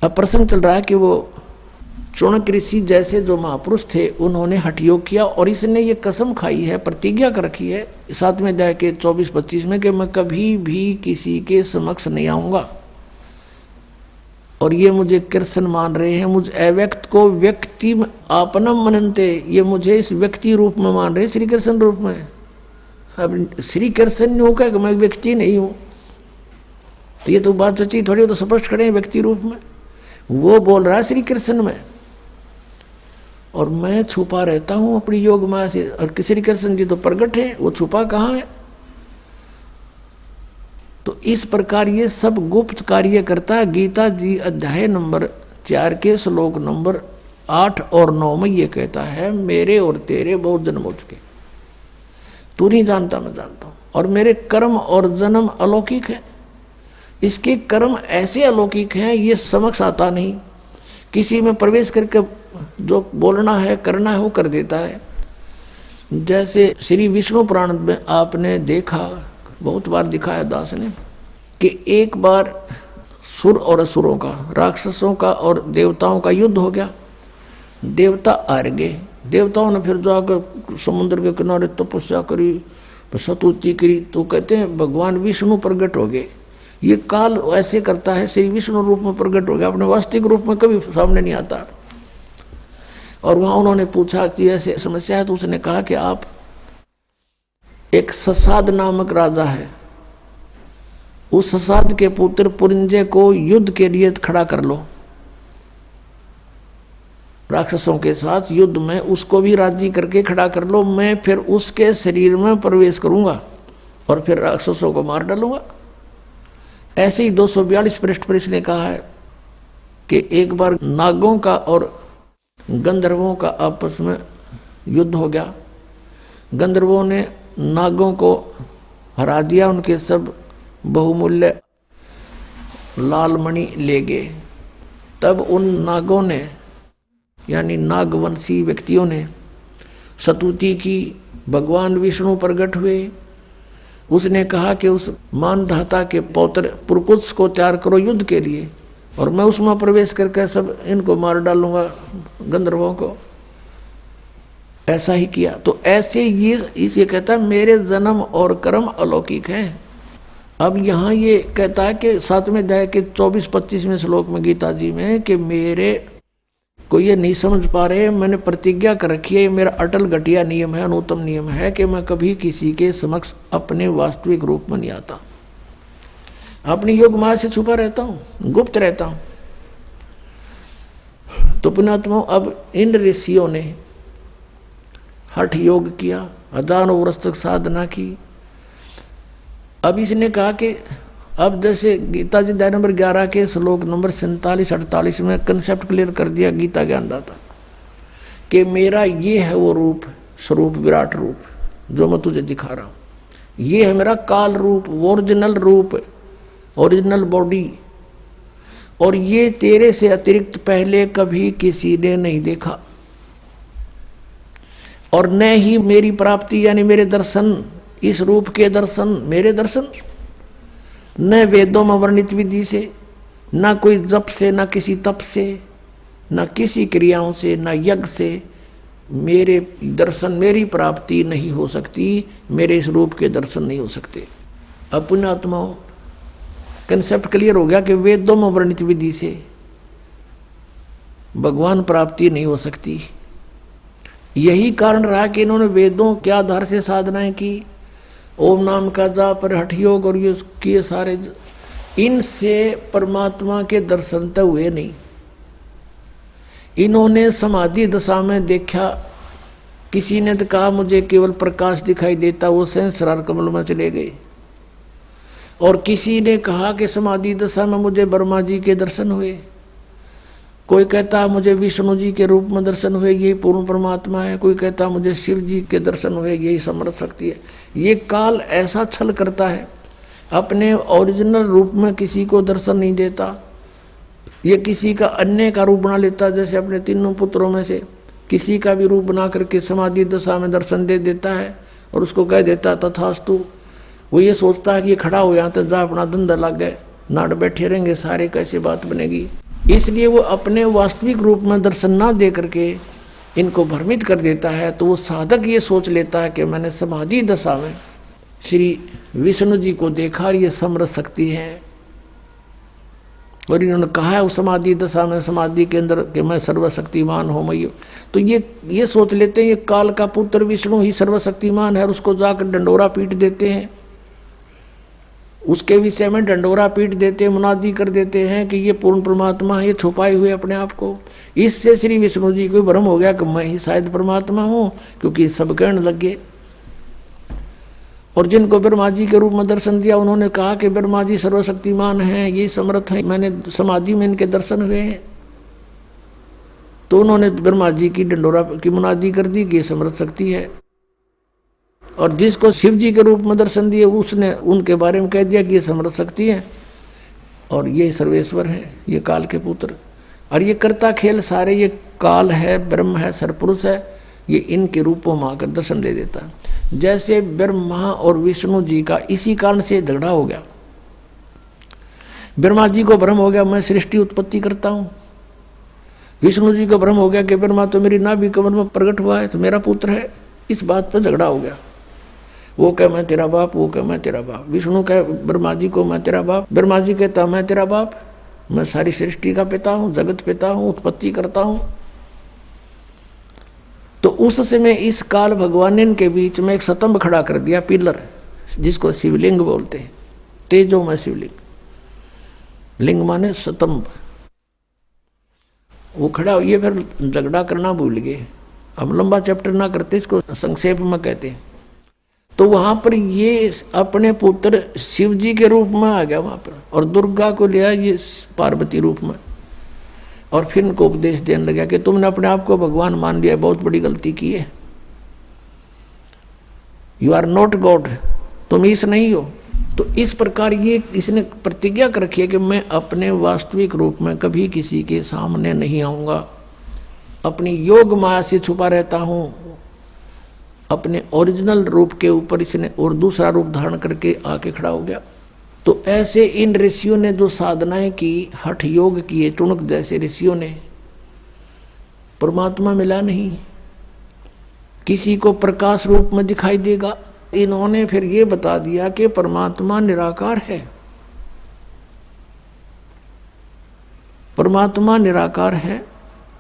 अब प्रश्न चल रहा है कि वो चौणक ऋषि जैसे जो महापुरुष थे, उन्होंने हठ योग किया और इसने ये कसम खाई है, प्रतिज्ञा कर रखी है 7वें अध्याय के 24-25 में कि मैं कभी भी किसी के समक्ष नहीं आऊंगा। और ये मुझे कृष्ण मान रहे हैं, मुझ अव्यक्त को व्यक्ति आपनम मनन्ते, ये मुझे इस व्यक्ति रूप में मान रहे हैं, श्री कृष्ण रूप में। अब श्री कृष्ण ने कहा कि मैं व्यक्ति नहीं हूं, तो ये तो बात सच्ची थोड़ी, हो तो स्पष्ट खड़े हैं व्यक्ति रूप में। वो बोल रहा है श्री कृष्ण में, और मैं छुपा रहता हूं अपनी योग माया से। और श्री कृष्ण जी तो प्रगट है, वो छुपा कहाँ है? तो इस प्रकार ये सब गुप्त कार्य करता है। गीता जी अध्याय नंबर 4 के श्लोक नंबर 8 और 9 में ये कहता है, मेरे और तेरे बहुत जन्म हो चुके, तू नहीं जानता, मैं जानता हूं, और मेरे कर्म और जन्म अलौकिक है। इसके कर्म ऐसे अलौकिक हैं, ये समक्ष आता नहीं, किसी में प्रवेश करके जो बोलना है करना है वो कर देता है। जैसे श्री विष्णु पुराण में आपने देखा, बहुत बार दिखाया दास ने, कि एक बार सुर और असुरों का, राक्षसों का और देवताओं का युद्ध हो गया। देवता हार गए। देवताओं ने फिर जाकर समुद्र के किनारे तपस्या करी, स्तुति करी, तो कहते हैं भगवान विष्णु प्रकट हो गए। ये काल ऐसे करता है, श्री विष्णु रूप में प्रकट हो गया, अपने वास्तविक रूप में कभी सामने नहीं आता। और वहां उन्होंने पूछा कि ऐसे समस्या है, तो उसने कहा कि आप, एक ससाद नामक राजा है, उस ससाद के पुत्र पुरिंजय को युद्ध के लिए खड़ा कर लो, राक्षसों के साथ युद्ध में उसको भी राजी करके खड़ा कर लो, मैं फिर उसके शरीर में प्रवेश करूंगा और फिर राक्षसों को मार डालूंगा। ऐसे ही 242 पृष्ठ पर इसने कहा है कि एक बार नागों का और गंधर्वों का आपस में युद्ध हो गया। गंधर्वों ने नागों को हरा दिया, उनके सब बहुमूल्य लालमणि ले गए। तब उन नागों ने, यानी नागवंशी व्यक्तियों ने स्तुति की, भगवान विष्णु प्रकट हुए। उसने कहा कि उस मानधाता के पौत्र पुरकुत्स को तैयार करो युद्ध के लिए, और मैं उसमें प्रवेश करके सब इनको मार डालूंगा, गंधर्वों को। ऐसा ही किया। तो ऐसे ये कहता है मेरे जन्म और कर्म अलौकिक हैं। अब यहाँ ये कहता है कि 7वें अध्याय के 24-25वें श्लोक में गीता जी में कि मेरे को ये नहीं समझ पा रहे, मैंने प्रतिज्ञा कर रखी है, ये मेरा अटल घटिया नियम है, अनुत्तम नियम है कि मैं कभी किसी के समक्ष अपने वास्तविक रूप में नहीं आता, अपनी योग माया से छुपा रहता हूँ, गुप्त रहता हूँ। तो पुण्यात्मा, अब इन ऋषियों ने हठ योग किया, हजारों वर्ष तक साधना की। अब इसने कहा कि अब जैसे गीता जी अध्याय नंबर 11 के श्लोक नंबर 47-48 में कंसेप्ट क्लियर कर दिया गीता ज्ञानदाता कि मेरा ये है वो रूप, स्वरूप, विराट रूप जो मैं तुझे दिखा रहा हूं, ये है मेरा काल रूप, ओरिजिनल रूप, ओरिजिनल बॉडी, और ये तेरे से अतिरिक्त पहले कभी किसी ने नहीं देखा, और न ही मेरी प्राप्ति यानी मेरे दर्शन, इस रूप के दर्शन, मेरे दर्शन, न वेदों में वर्णित विधि से, न कोई जप से, न किसी तप से, न किसी क्रियाओं से, न यज्ञ से मेरे दर्शन, मेरी प्राप्ति नहीं हो सकती, मेरे इस रूप के दर्शन नहीं हो सकते। अपने आत्माओं कंसेप्ट क्लियर हो गया कि वेदों में वर्णित विधि से भगवान प्राप्ति नहीं हो सकती। यही कारण रहा कि इन्होंने वेदों के आधार से साधनाएं की, ओम नाम का जाप और हठ योग और ये किए सारे, इनसे परमात्मा के दर्शन तो हुए नहीं। इन्होंने समाधि दशा में देखा, किसी ने तो कहा मुझे केवल प्रकाश दिखाई देता, वो सहस्रार कमल में चले गए, और किसी ने कहा कि समाधि दशा में मुझे ब्रह्मा जी के दर्शन हुए, कोई कहता मुझे विष्णु जी के रूप में दर्शन हुए, यही पूर्ण परमात्मा है, कोई कहता मुझे शिव जी के दर्शन हुए, यही समर्थ शक्ति है। ये काल ऐसा छल करता है, अपने ओरिजिनल रूप में किसी को दर्शन नहीं देता, ये किसी का अन्य का रूप बना लेता, जैसे अपने तीनों पुत्रों में से किसी का भी रूप बना करके समाधि दशा में दर्शन दे देता है, और उसको कह देता तथास्तु। वो ये सोचता है कि ये खड़ा हो यहाँ तो जा अपना धंधा लग गए, नाट बैठे रहेंगे सारे, कैसी बात बनेगी। इसलिए वो अपने वास्तविक रूप में दर्शन ना दे करके इनको भ्रमित कर देता है। तो वो साधक ये सोच लेता है कि मैंने समाधि दशा में श्री विष्णु जी को देखा, ये समर्थ शक्ति है, और इन्होंने कहा है उस समाधि दशा में, समाधि के अंदर कि मैं सर्वशक्तिमान हूँ मैं। तो ये सोच लेते हैं ये काल का पुत्र विष्णु ही सर्वशक्तिमान है, और उसको जाकर डंडोरा पीट देते हैं, उसके विषय में डंडोरा पीट देते हैं, मुनादी कर देते हैं कि ये पूर्ण परमात्मा है, ये छुपाए हुए अपने आप को। इससे श्री विष्णु जी को भ्रम हो गया कि मैं ही शायद परमात्मा हूँ, क्योंकि सब कहने लग गए। और जिनको ब्रह्मा जी के रूप में दर्शन दिया, उन्होंने कहा कि ब्रह्मा जी सर्वशक्तिमान हैं, ये समर्थ हैं, मैंने समाधि में इनके दर्शन हुए हैं। तो उन्होंने ब्रह्मा जी की डंडोरा की मुनादी कर दी कि ये समर्थ शक्ति है। और जिसको शिव जी के रूप में दर्शन दिए, उसने उनके बारे में कह दिया कि ये समर्थ शक्ति है और ये सर्वेश्वर है, ये काल के पुत्र। और ये करता खेल सारे, ये काल है, ब्रह्म है, सरपुरुष है, ये इनके रूपों में आकर दर्शन दे देता। जैसे ब्रह्मा और विष्णु जी का इसी कारण से झगड़ा हो गया। ब्रह्मा जी को भ्रम हो गया मैं सृष्टि उत्पत्ति करता हूँ, विष्णु जी को भ्रम हो गया कि ब्रह्मा तो मेरी नाभि कमल में प्रकट हुआ है, तो मेरा पुत्र है। इस बात पर झगड़ा हो गया। वो कह मैं तेरा बाप, वो कह मैं तेरा बाप। विष्णु कह ब्रह्मा जी को मैं तेरा बाप, ब्रह्मा जी कहता मैं तेरा बाप, मैं सारी सृष्टि का पिता हूँ, जगत पिता हूँ, उत्पत्ति करता हूँ। तो उस समय इस काल भगवान ने इनके बीच में एक स्तंभ खड़ा कर दिया, पिलर, जिसको शिवलिंग बोलते हैं, तेजो में शिवलिंग, लिंग माने स्तंभ। वो खड़ा हो, ये फिर झगड़ा करना भूल गए। अब लंबा चैप्टर ना करते, इसको संक्षेप में कहते हैं। तो वहां पर ये अपने पुत्र शिव जी के रूप में आ गया वहां पर, और दुर्गा को लिया ये पार्वती रूप में, और फिर इनको उपदेश देने लगा कि तुमने अपने आप को भगवान मान लिया, बहुत बड़ी गलती की है। यू आर नॉट गॉड, तुम ईश नहीं हो। तो इस प्रकार ये इसने प्रतिज्ञा कर रखी है कि मैं अपने वास्तविक रूप में कभी किसी के सामने नहीं आऊंगा, अपनी योग माया से छुपा रहता हूं। अपने ओरिजिनल रूप के ऊपर इसने और दूसरा रूप धारण करके आके खड़ा हो गया। तो ऐसे इन ऋषियों ने जो साधनाएं की, हठ योग किए, टुणक जैसे ऋषियों ने, परमात्मा मिला नहीं, किसी को प्रकाश रूप में दिखाई देगा। इन्होंने फिर ये बता दिया कि परमात्मा निराकार है, परमात्मा निराकार है,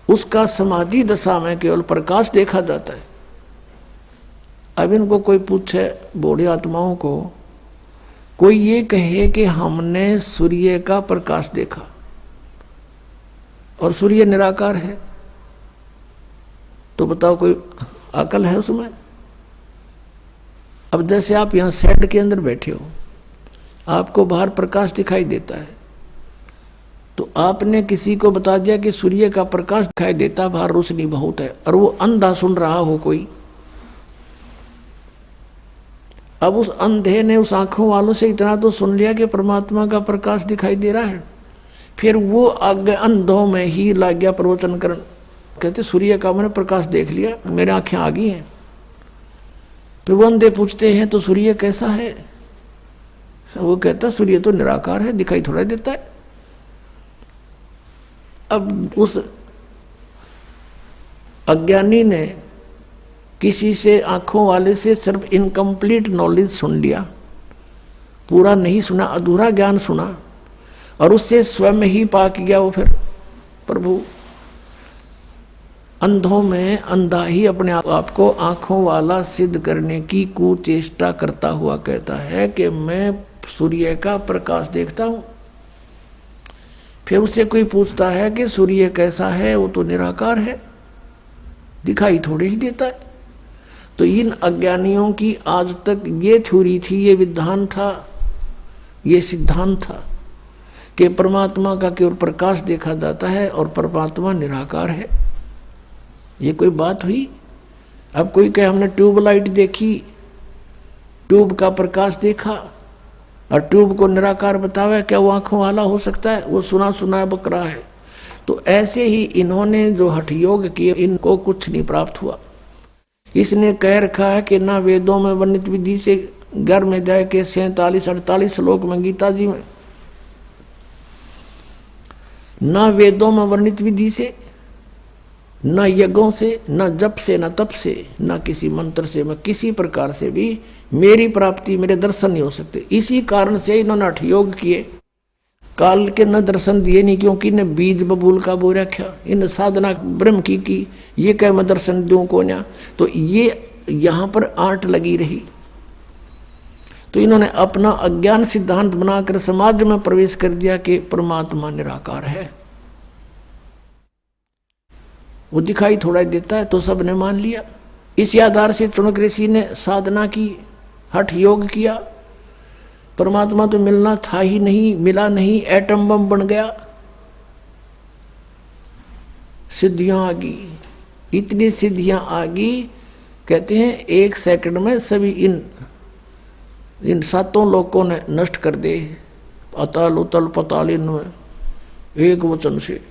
उसका समाधि दशा में केवल प्रकाश देखा जाता है। अब इनको कोई पूछे, बूढ़ी आत्माओं को, कोई ये कहे कि हमने सूर्य का प्रकाश देखा और सूर्य निराकार है, तो बताओ कोई अकल है उसमें? अब जैसे आप यहां शेड के अंदर बैठे हो, आपको बाहर प्रकाश दिखाई देता है, तो आपने किसी को बता दिया कि सूर्य का प्रकाश दिखाई देता, बाहर रोशनी बहुत है, और वो अंधा सुन रहा हो कोई। अब उस अंधे ने उस आंखों वालों से इतना तो सुन लिया कि परमात्मा का प्रकाश दिखाई दे रहा है, फिर वो आगे अंधों में ही लग गया प्रवचन करन। कहते सूर्य का मैंने प्रकाश देख लिया, मेरी आंखें आ गई हैं। फिर वो अंधे पूछते हैं तो सूर्य कैसा है? वो कहता सूर्य तो निराकार है, दिखाई थोड़ा देता है। अब उस अज्ञानी ने किसी से, आंखों वाले से सिर्फ इनकम्प्लीट नॉलेज सुन लिया, पूरा नहीं सुना, अधूरा ज्ञान सुना, और उससे स्वयं ही पाक गया वो। फिर प्रभु अंधों में अंधा ही अपने आप को आंखों वाला सिद्ध करने की कुचेष्टा करता हुआ कहता है कि मैं सूर्य का प्रकाश देखता हूं। फिर उससे कोई पूछता है कि सूर्य कैसा है? वो तो निराकार है, दिखाई थोड़ी ही देता है। तो इन अज्ञानियों की आज तक ये थ्योरी थी, ये विधान था, ये सिद्धांत था कि परमात्मा का केवल प्रकाश देखा जाता है और परमात्मा निराकार है। ये कोई बात हुई? अब कोई कहे हमने ट्यूबलाइट देखी, ट्यूब का प्रकाश देखा, और ट्यूब को निराकार बतावा, क्या वो आंखों वाला हो सकता है? वो सुना सुना बकरा है। तो ऐसे ही इन्होंने जो हठ योग किए, इनको कुछ नहीं प्राप्त हुआ। इसने कह रखा है कि ना वेदों में वर्णित विधि से, गर्भ में जाए के 47-48 श्लोक में गीता जी में, ना वेदों में वर्णित विधि से, न यज्ञों से, न जप से, न तप से, न किसी मंत्र से, मैं किसी प्रकार से भी मेरी प्राप्ति, मेरे दर्शन नहीं हो सकते। इसी कारण से इन्होंने हठ योग किए, काल के न दर्शन दिए नहीं, क्योंकि न बीज बबूल का बो रखा, इन साधना ब्रह्म की ये कह मैं दर्शन दूं को ना। तो ये यहाँ पर आंट लगी रही। तो इन्होंने अपना अज्ञान सिद्धांत बनाकर समाज में प्रवेश कर दिया कि परमात्मा निराकार है, वो दिखाई थोड़ा देता है, तो सबने मान लिया। इसी आधार से चुनक ऋषि ने साधना की, हठ योग किया। परमात्मा तो मिलना था ही नहीं, मिला नहीं, एटम बम बन गया, सिद्धियां आ गई, इतनी सिद्धियां आ गई, कहते हैं 1 सेकंड में सभी इन 7 लोगों ने नष्ट कर दे, अतल उतल पताल, इनमें एक वचन से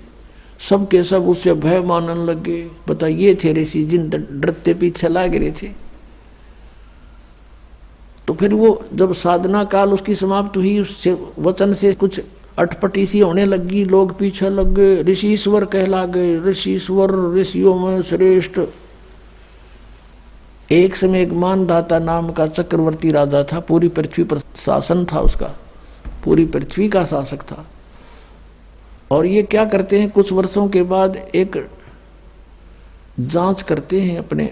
सबके सब उससे भय मानने लगे। बताइए थे ऋषि जिन डरते पीछे लाग रहे थे। तो फिर वो जब साधना काल उसकी समाप्त हुई, उससे वचन से कुछ अटपटी सी होने लगी, लोग पीछे लग गए, ऋषिश्वर कहला गए, ऋषिश्वर ऋषियों में श्रेष्ठ। एक समय एक मानधाता नाम का चक्रवर्ती राजा था, पूरी पृथ्वी पर शासन था उसका, पूरी पृथ्वी का शासक था। और ये क्या करते हैं, कुछ वर्षों के बाद एक जांच करते हैं अपने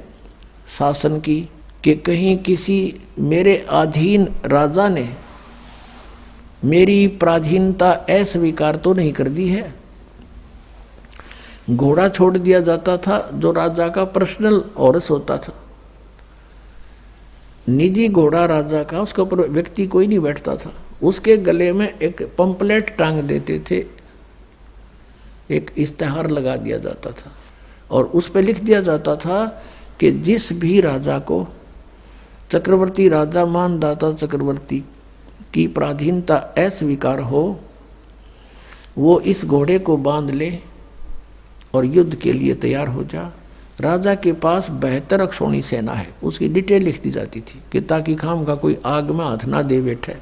शासन की कि कहीं किसी मेरे अधीन राजा ने मेरी पराधीनता अस्वीकार तो नहीं कर दी है। घोड़ा छोड़ दिया जाता था जो राजा का पर्सनल औरस होता था, निजी घोड़ा राजा का, उसके ऊपर व्यक्ति कोई नहीं बैठता था। उसके गले में एक पंपलेट टांग देते थे, एक इश्तेहार लगा दिया जाता था, और उस पर लिख दिया जाता था कि जिस भी राजा को चक्रवर्ती राजा मानदाता चक्रवर्ती की पराधीनता अस्वीकार हो, वो इस घोड़े को बांध ले और युद्ध के लिए तैयार हो जा। राजा के पास 72 अक्षौणी सेना है, उसकी डिटेल लिख दी जाती थी कि ताकि खाम का कोई आग में हाथ ना दे बैठे,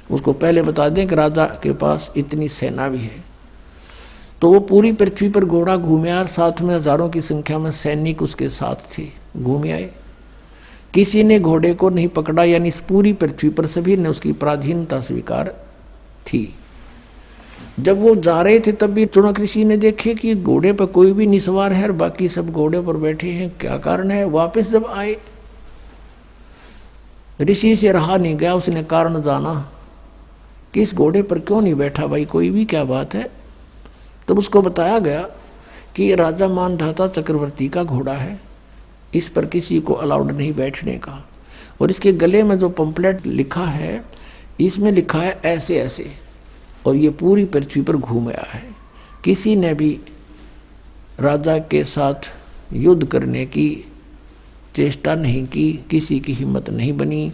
उसको पहले बता दें कि राजा के पास इतनी सेना भी है। तो वो पूरी पृथ्वी पर घोड़ा घूमे आए, साथ में हजारों की संख्या में सैनिक उसके साथ थे, घूमे आए। किसी ने घोड़े को नहीं पकड़ा, यानी इस पूरी पृथ्वी पर सभी ने उसकी पराधीनता स्वीकार थी। जब वो जा रहे थे तब भी चुनक ऋषि ने देखे कि घोड़े पर कोई भी निसवार है और बाकी सब घोड़े पर बैठे हैं, क्या कारण है। वापस जब आए, ऋषि से रहा नहीं गया, उसने कारण जाना कि इस घोड़े पर क्यों नहीं बैठा भाई, कोई भी क्या बात है। तब उसको बताया गया कि राजा मानधाता चक्रवर्ती का घोड़ा है, इस पर किसी को अलाउड नहीं बैठने का। और इसके गले में जो पंपलेट लिखा है, इसमें लिखा है ऐसे ऐसे, और ये पूरी पृथ्वी पर घूम आया है। किसी ने भी राजा के साथ युद्ध करने की चेष्टा नहीं की, किसी की हिम्मत नहीं बनी।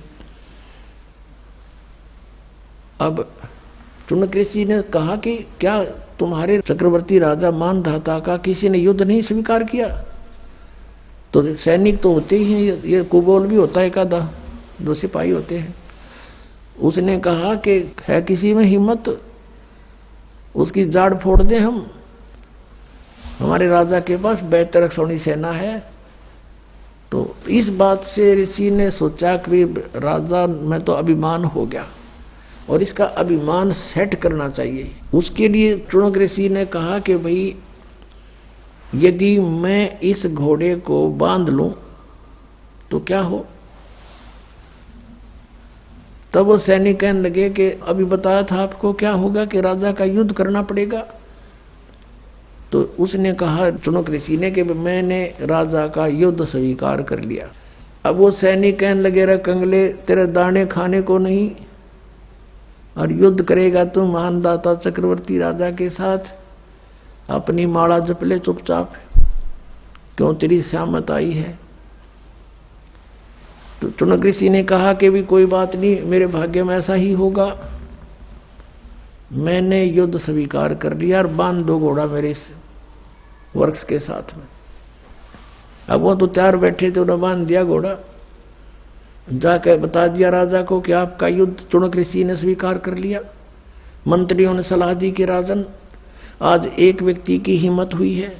अब चुनक ऋषि ने कहा कि क्या तुम्हारे चक्रवर्ती राजा मानधाता का किसी ने युद्ध नहीं स्वीकार किया? तो सैनिक तो होते ही हैं, ये कुबोल भी होता है एकादा, 2 सिपाही होते हैं। उसने कहा कि है किसी में हिम्मत, उसकी जाड़ फोड़ दें हम, हमारे राजा के पास बेहतर अक्षौणी सेना है। तो इस बात से ऋषि ने सोचा कि राजा में तो अभिमान हो गया और इसका अभिमान सेट करना चाहिए। उसके लिए चुनक ऋषि ने कहा कि भाई यदि मैं इस घोड़े को बांध लूं तो क्या हो? तब वो सैनिक कहने लगे कि अभी बताया था आपको क्या होगा कि राजा का युद्ध करना पड़ेगा। तो उसने कहा चुनक ऋषि ने कि मैंने राजा का युद्ध स्वीकार कर लिया। अब वो सैनिक कहने लगे रे कंगले, तेरे दाने खाने को नहीं और युद्ध करेगा तू मानदाता चक्रवर्ती राजा के साथ, अपनी माला जप ले चुपचाप, क्यों तेरी श्यामत आई है। तो चुनक ऋषि ने कहा कि भी कोई बात नहीं, मेरे भाग्य में ऐसा ही होगा, मैंने युद्ध स्वीकार कर लिया और बांध दो घोड़ा मेरे इस वृक्ष के साथ में। अब वो तो तैयार बैठे थे, उन्होंने बांध दिया घोड़ा, जाकर बता दिया राजा को कि आपका युद्ध चुनक ऋषि ने स्वीकार कर लिया। मंत्रियों ने सलाह दी कि राजन, आज एक व्यक्ति की हिम्मत हुई है,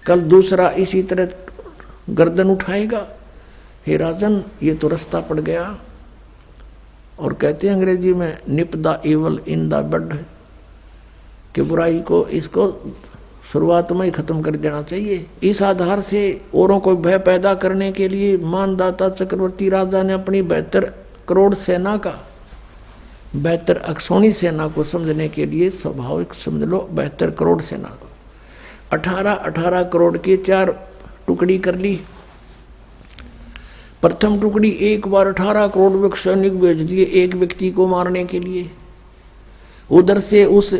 कल दूसरा इसी तरह गर्दन उठाएगा। हे राजन, ये तो रास्ता पड़ गया। और कहते हैं अंग्रेजी में nip the evil in the bud, कि बुराई को इसको शुरुआत में ही खत्म कर देना चाहिए। इस आधार से औरों को भय पैदा करने के लिए मानदाता चक्रवर्ती राजा ने अपनी 72 करोड़ सेना का, 72 अक्षौणी सेना को समझने के लिए स्वाभाविक समझ लो 72 करोड़ सेना को 18 करोड़ की 4 टुकड़ी कर ली। प्रथम टुकड़ी एक बार 18 करोड़ सैनिक भेज दिए एक व्यक्ति को मारने के लिए। उधर से उस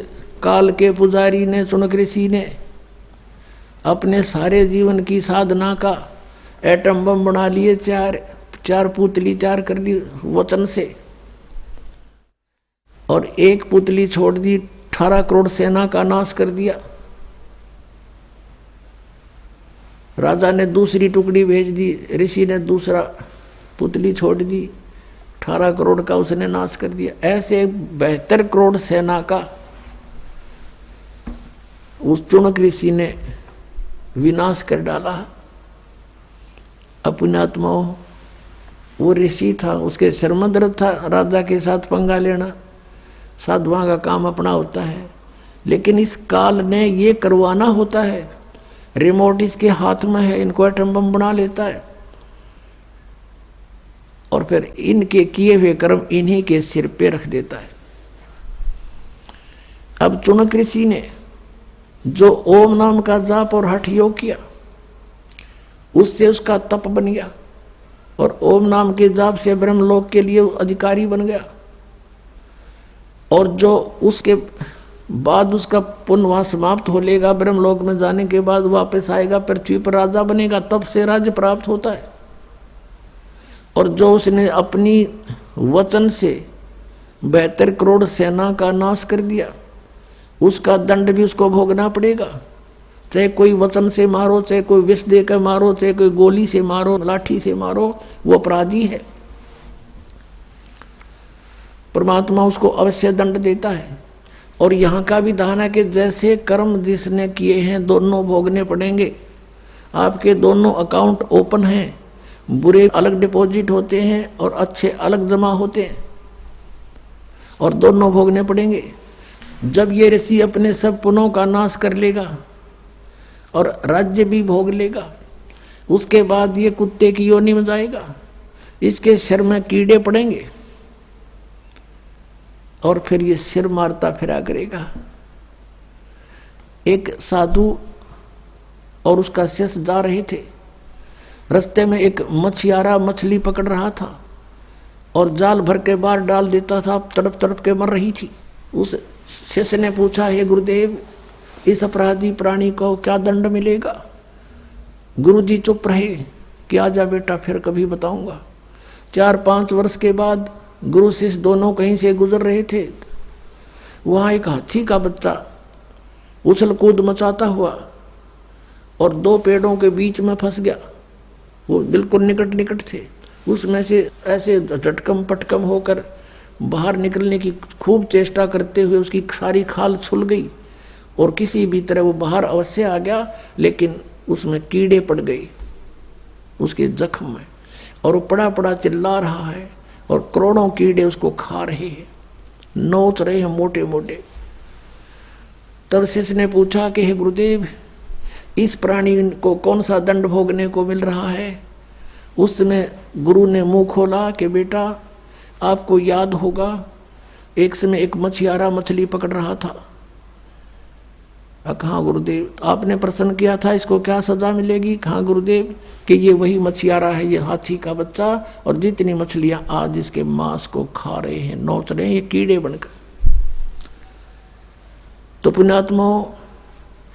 काल के पुजारी ने, चुनक ऋषि ने अपने सारे जीवन की साधना का एटम बम बना लिए, 4 पुतली तैयार कर ली वचन से, और एक पुतली छोड़ दी, 18 करोड़ सेना का नाश कर दिया। राजा ने दूसरी टुकड़ी भेज दी, ऋषि ने दूसरा पुतली छोड़ दी, 18 करोड़ का उसने नाश कर दिया। ऐसे 72 करोड़ सेना का उस चुनक ऋषि ने विनाश कर डाला। अपने आत्माओं, वो ऋषि था, उसके शर्मदर्द था राजा के साथ पंगा लेना, साधुओं का काम अपना होता है, लेकिन इस काल ने ये करवाना होता है। रिमोट इसके हाथ में है, इनको एटम बम बना लेता है और फिर इनके किए हुए कर्म इन्हीं के सिर पे रख देता है। अब चुनक ऋषि ने जो ओम नाम का जाप और हठ योग किया, उससे उसका तप बन गया और ओम नाम के जाप से ब्रह्मलोक के लिए अधिकारी बन गया। और जो उसके बाद उसका पुण्य वहां समाप्त हो लेगा, ब्रह्मलोक में जाने के बाद वापस आएगा, पृथ्वी पर राजा बनेगा, तब से राज्य प्राप्त होता है। और जो उसने अपनी वचन से 72 करोड़ सेना का नाश कर दिया, उसका दंड भी उसको भोगना पड़ेगा। चाहे कोई वचन से मारो, चाहे कोई विष देकर मारो, चाहे कोई गोली से मारो, लाठी से मारो, वो अपराधी है। परमात्मा उसको अवश्य दंड देता है। और यहाँ का भी विधान है कि जैसे कर्म जिसने किए हैं दोनों भोगने पड़ेंगे। आपके दोनों अकाउंट ओपन हैं, बुरे अलग डिपॉजिट होते हैं और अच्छे अलग जमा होते हैं, और दोनों भोगने पड़ेंगे। जब ये ऋषि अपने सब पुण्यों का नाश कर लेगा और राज्य भी भोग लेगा, उसके बाद ये कुत्ते की योनि में जाएगा, इसके सिर में कीड़े पड़ेंगे और फिर ये सिर मारता फिरा करेगा। एक साधु और उसका शिष्य जा रहे थे, रास्ते में एक मछियारा मछली पकड़ रहा था और जाल भर के बाहर डाल देता था, तड़प तड़प के मर रही थी। उस शिष्य ने पूछा, हे गुरुदेव, इस अपराधी प्राणी को क्या दंड मिलेगा? गुरुजी चुप रहे कि आजा बेटा, फिर कभी बताऊंगा। 4-5 वर्ष के बाद गुरु शिष्य दोनों कहीं से गुजर रहे थे। वहां एक हाथी का बच्चा उछल कूद मचाता हुआ और 2 पेड़ों के बीच में फंस गया। वो बिल्कुल निकट निकट थे। उसमें से ऐसे झटकम पटकम होकर बाहर निकलने की खूब चेष्टा करते हुए उसकी सारी खाल छुल गई और किसी भी तरह वो बाहर अवश्य आ गया, लेकिन उसमें कीड़े पड़ गए उसके जख्म में, और वो पड़ा पड़ा चिल्ला रहा है और करोड़ों कीड़े उसको खा रहे हैं, नोच रहे हैं मोटे मोटे। तब शिष्य ने पूछा कि हे गुरुदेव, इस प्राणी को कौन सा दंड भोगने को मिल रहा है? उस समय गुरु ने मुंह खोला कि बेटा, आपको याद होगा एक समय एक मछियारा मछली पकड़ रहा था। कहाँ गुरुदेव, आपने प्रश्न किया था इसको क्या सजा मिलेगी? कहाँ गुरुदेव, कि ये वही मछियारा है, ये हाथी का बच्चा, और जितनी मछलियां आज इसके मांस को खा रहे हैं, नोच रहे हैं, ये कीड़े बनकर। तो पुण्यात्मा,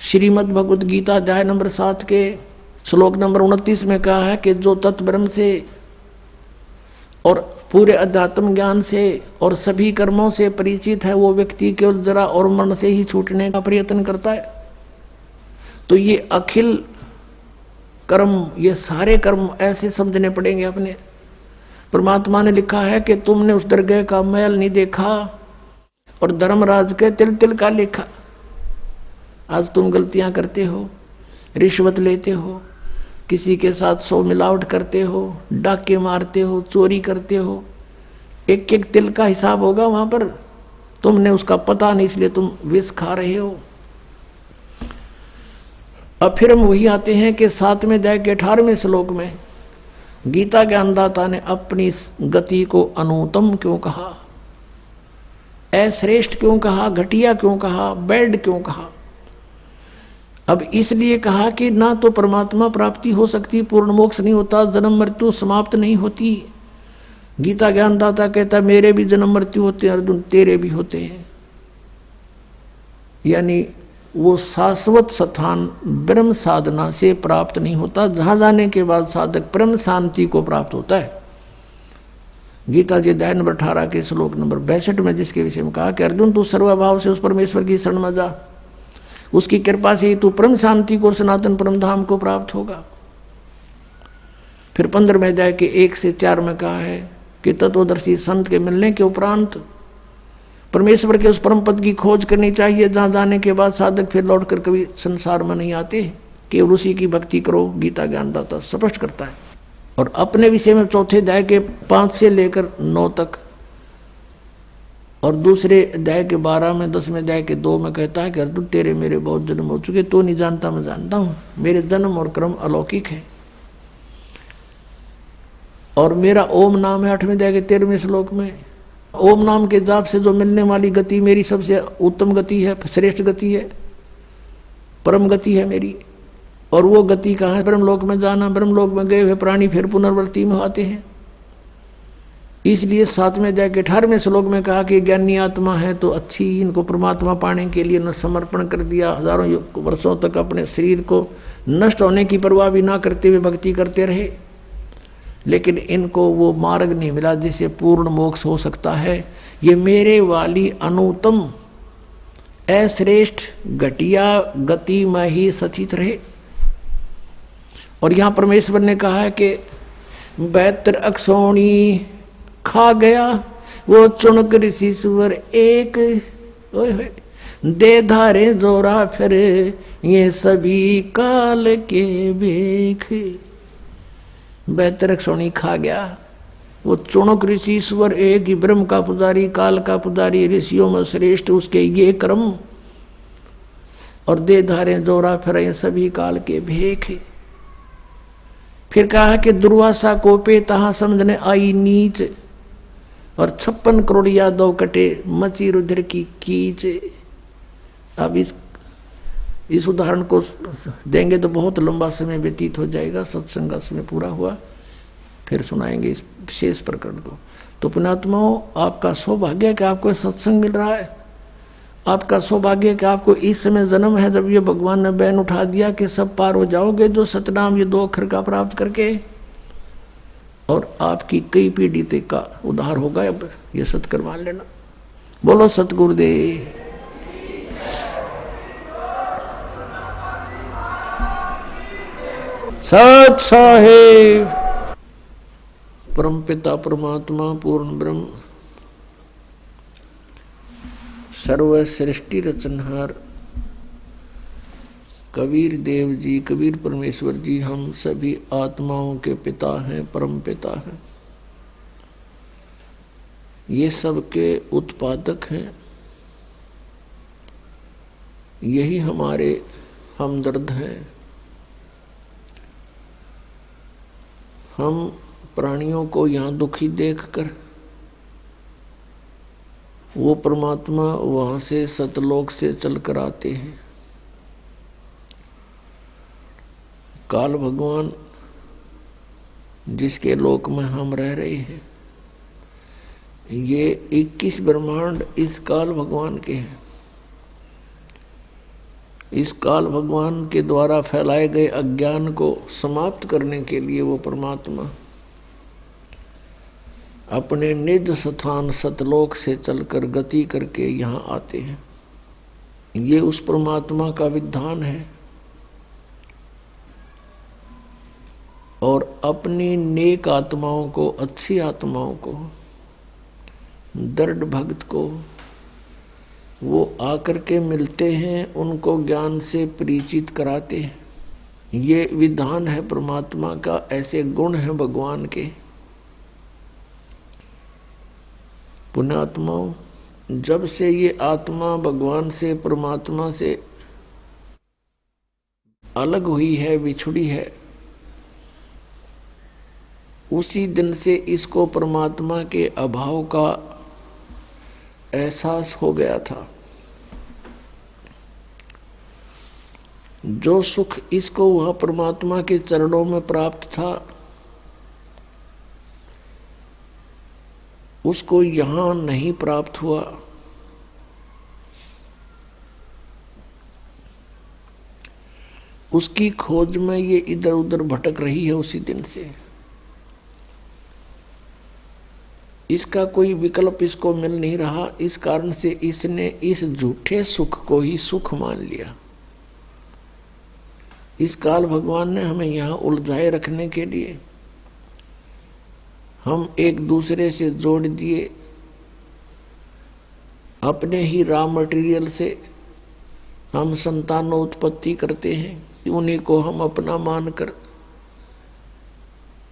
श्रीमद् भगवद गीता अध्याय नंबर 7 के श्लोक नंबर 29 में कहा है कि जो तत्व ब्रह्म से और पूरे अध्यात्म ज्ञान से और सभी कर्मों से परिचित है, वो व्यक्ति केवल जरा और मरण से ही छूटने का प्रयत्न करता है। तो ये अखिल कर्म, ये सारे कर्म ऐसे समझने पड़ेंगे अपने। परमात्मा ने लिखा है कि तुमने उस दरगाह का मैल नहीं देखा और धर्मराज के तिल तिल का लेखा। आज तुम गलतियां करते हो, रिश्वत लेते हो, किसी के साथ 100 मिलावट करते हो, डाके मारते हो, चोरी करते हो, एक एक तिल का हिसाब होगा वहां पर। तुमने उसका पता नहीं, इसलिए तुम विष खा रहे हो। अब फिर हम वही आते हैं कि 7वें अध्याय के 18वें श्लोक में गीता ज्ञानदाता ने अपनी इस गति को अनुत्तम क्यों कहा, अश्रेष्ठ क्यों कहा, घटिया क्यों कहा, बैड क्यों कहा? अब इसलिए कहा कि ना तो परमात्मा प्राप्ति हो सकती, पूर्ण मोक्ष नहीं होता, जन्म मृत्यु समाप्त नहीं होती। गीता ज्ञानदाता कहता मेरे भी जन्म मृत्यु होते हैं अर्जुन, तेरे भी होते हैं। यानी वो शाश्वत स्थान ब्रह्म साधना से प्राप्त नहीं होता, जहां जाने के बाद साधक ब्रह्म शांति को प्राप्त होता है। गीता जी अध्याय नंबर 18 के श्लोक नंबर 62 में जिसके विषय में कहा कि अर्जुन तू सर्वभाव से उस परमेश्वर की शरण में जा, उसकी कृपा से ही तू परम शांति को, सनातन परम धाम को प्राप्त होगा। फिर 15वें अध्याय के 1 से 4 में कहा है कि तत्वदर्शी संत के मिलने के उपरांत परमेश्वर के उस परम पद की खोज करनी चाहिए, जहाँ जाने के बाद साधक फिर लौटकर कभी संसार में नहीं आते, केवल उसी की भक्ति करो, गीता ज्ञानदाता स्पष्ट करता है। और अपने विषय में 4थे अध्याय के 5 से लेकर 9 तक और दूसरे अध्याय के 12 में 10वें अध्याय के 2 में कहता है कि अर्जुन तेरे मेरे बहुत जन्म हो चुके, तो नहीं जानता मैं जानता हूँ, मेरे जन्म और कर्म अलौकिक है। और मेरा ओम नाम है 8वें अध्याय के 13वें श्लोक में। ओम नाम के जाप से जो मिलने वाली गति मेरी सबसे उत्तम गति है, श्रेष्ठ गति है, परम गति है मेरी। और वो गति कहाँ है? ब्रह्मलोक में जाना। ब्रह्मलोक में गए हुए प्राणी फिर पुनर्वृत्ति में आते हैं। इसलिए 7वें अध्याय के 18वें श्लोक में कहा कि ज्ञानी आत्मा है तो अच्छी, इनको परमात्मा पाने के लिए न समर्पण कर दिया, हजारों वर्षों तक अपने शरीर को नष्ट होने की परवाह भी ना करते हुए भक्ति करते रहे, लेकिन इनको वो मार्ग नहीं मिला जिससे पूर्ण मोक्ष हो सकता है। ये मेरे वाली अनुत्तम अश्रेष्ठ घटिया गति में ही सचित रहे। और यहाँ परमेश्वर ने कहा है कि 72 अक्षौणी खा गया वो चुनक ऋषिश्वर एक, दे धारे जोरा फिर ये सभी काल के बेख। 72 अक्षौणी खा गया वो चुनक ऋषिश्वर एक ही, ब्रह्म का पुजारी, काल का पुजारी, ऋषियों में श्रेष्ठ उसके ये कर्म, और दे धारे जोरा फिर ये सभी काल के भेख। फिर कहा कि दुर्वासा को पे तहाँ समझने आई नीच, और 56 करोड़ यादव कटे मची रुद्र की कीच। अब इस उदाहरण को देंगे तो बहुत लंबा समय व्यतीत हो जाएगा, सत्संग का समय पूरा हुआ, फिर सुनाएंगे इस विशेष प्रकरण को। तो पुण्यात्माओं, आपका सौभाग्य है कि आपको सत्संग मिल रहा है, आपका सौभाग्य है कि आपको इस समय जन्म है जब ये भगवान ने बैन उठा दिया कि सब पार हो जाओगे जो सतनाम ये 2 अक्षर का प्राप्त करके, और आपकी कई पीढ़ी तक का उद्धार होगा। अब ये सत करवा लेना। बोलो सतगुरुदेव। सत साहेब। परमपिता परमात्मा पूर्ण ब्रह्म सर्व सृष्टि रचनहार कबीर देव जी, कबीर परमेश्वर जी हम सभी आत्माओं के पिता हैं, परम पिता हैं। ये सबके उत्पादक हैं। यही हमारे हमदर्द हैं। हम प्राणियों को यहाँ दुखी देखकर वो परमात्मा वहाँ से सतलोक से चलकर आते हैं। काल भगवान जिसके लोक में हम रह रहे हैं, ये 21 ब्रह्मांड इस काल भगवान के हैं। इस काल भगवान के द्वारा फैलाए गए अज्ञान को समाप्त करने के लिए वो परमात्मा अपने निज स्थान सतलोक से चलकर गति करके यहाँ आते हैं। ये उस परमात्मा का विधान है। और अपनी नेक आत्माओं को, अच्छी आत्माओं को, दृढ़ भक्त को वो आकर के मिलते हैं, उनको ज्ञान से परिचित कराते हैं। ये विधान है परमात्मा का, ऐसे गुण हैं भगवान के। पुण्यात्माओं, जब से ये आत्मा भगवान से, परमात्मा से अलग हुई है, बिछुड़ी है, उसी दिन से इसको परमात्मा के अभाव का एहसास हो गया था। जो सुख इसको वह परमात्मा के चरणों में प्राप्त था, उसको यहाँ नहीं प्राप्त हुआ। उसकी खोज में ये इधर उधर भटक रही है उसी दिन से। इसका कोई विकल्प इसको मिल नहीं रहा। इस कारण से इसने इस झूठे सुख को ही सुख मान लिया। इस काल भगवान ने हमें यहाँ उलझाए रखने के लिए हम एक दूसरे से जोड़ दिए। अपने ही रॉ मटेरियल से हम संतानोत्पत्ति करते हैं। उन्हीं को हम अपना मानकर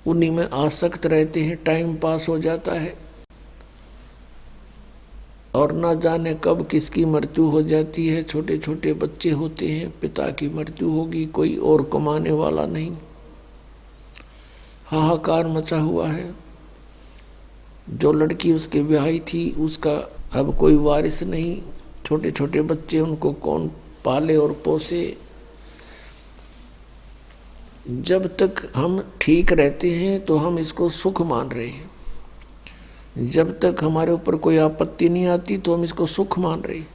उन्हीं में आसक्त रहते हैं। टाइम पास हो जाता है और ना जाने कब किसकी मृत्यु हो जाती है। छोटे छोटे बच्चे होते हैं, पिता की मृत्यु होगी, कोई और कमाने वाला नहीं। हाहाकार मचा हुआ है। जो लड़की उसके ब्याही थी उसका अब कोई वारिस नहीं। छोटे छोटे बच्चे, उनको कौन पाले और पोसे। जब तक हम ठीक रहते हैं तो हम इसको सुख मान रहे हैं। जब तक हमारे ऊपर कोई आपत्ति नहीं आती तो हम इसको सुख मान रहे हैं।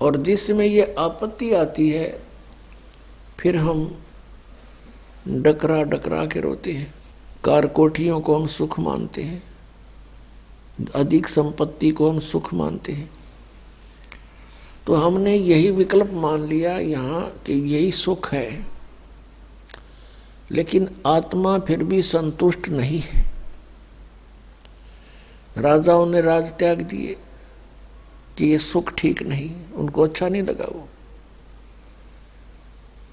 और जिस समय ये आपत्ति आती है फिर हम डकरा डकरा के रोते हैं। कार कोठियों को हम सुख मानते हैं, अधिक संपत्ति को हम सुख मानते हैं। तो हमने यही विकल्प मान लिया यहाँ कि यही सुख है। लेकिन आत्मा फिर भी संतुष्ट नहीं है। राजाओं ने राज त्याग दिए कि ये सुख ठीक नहीं, उनको अच्छा नहीं लगा वो।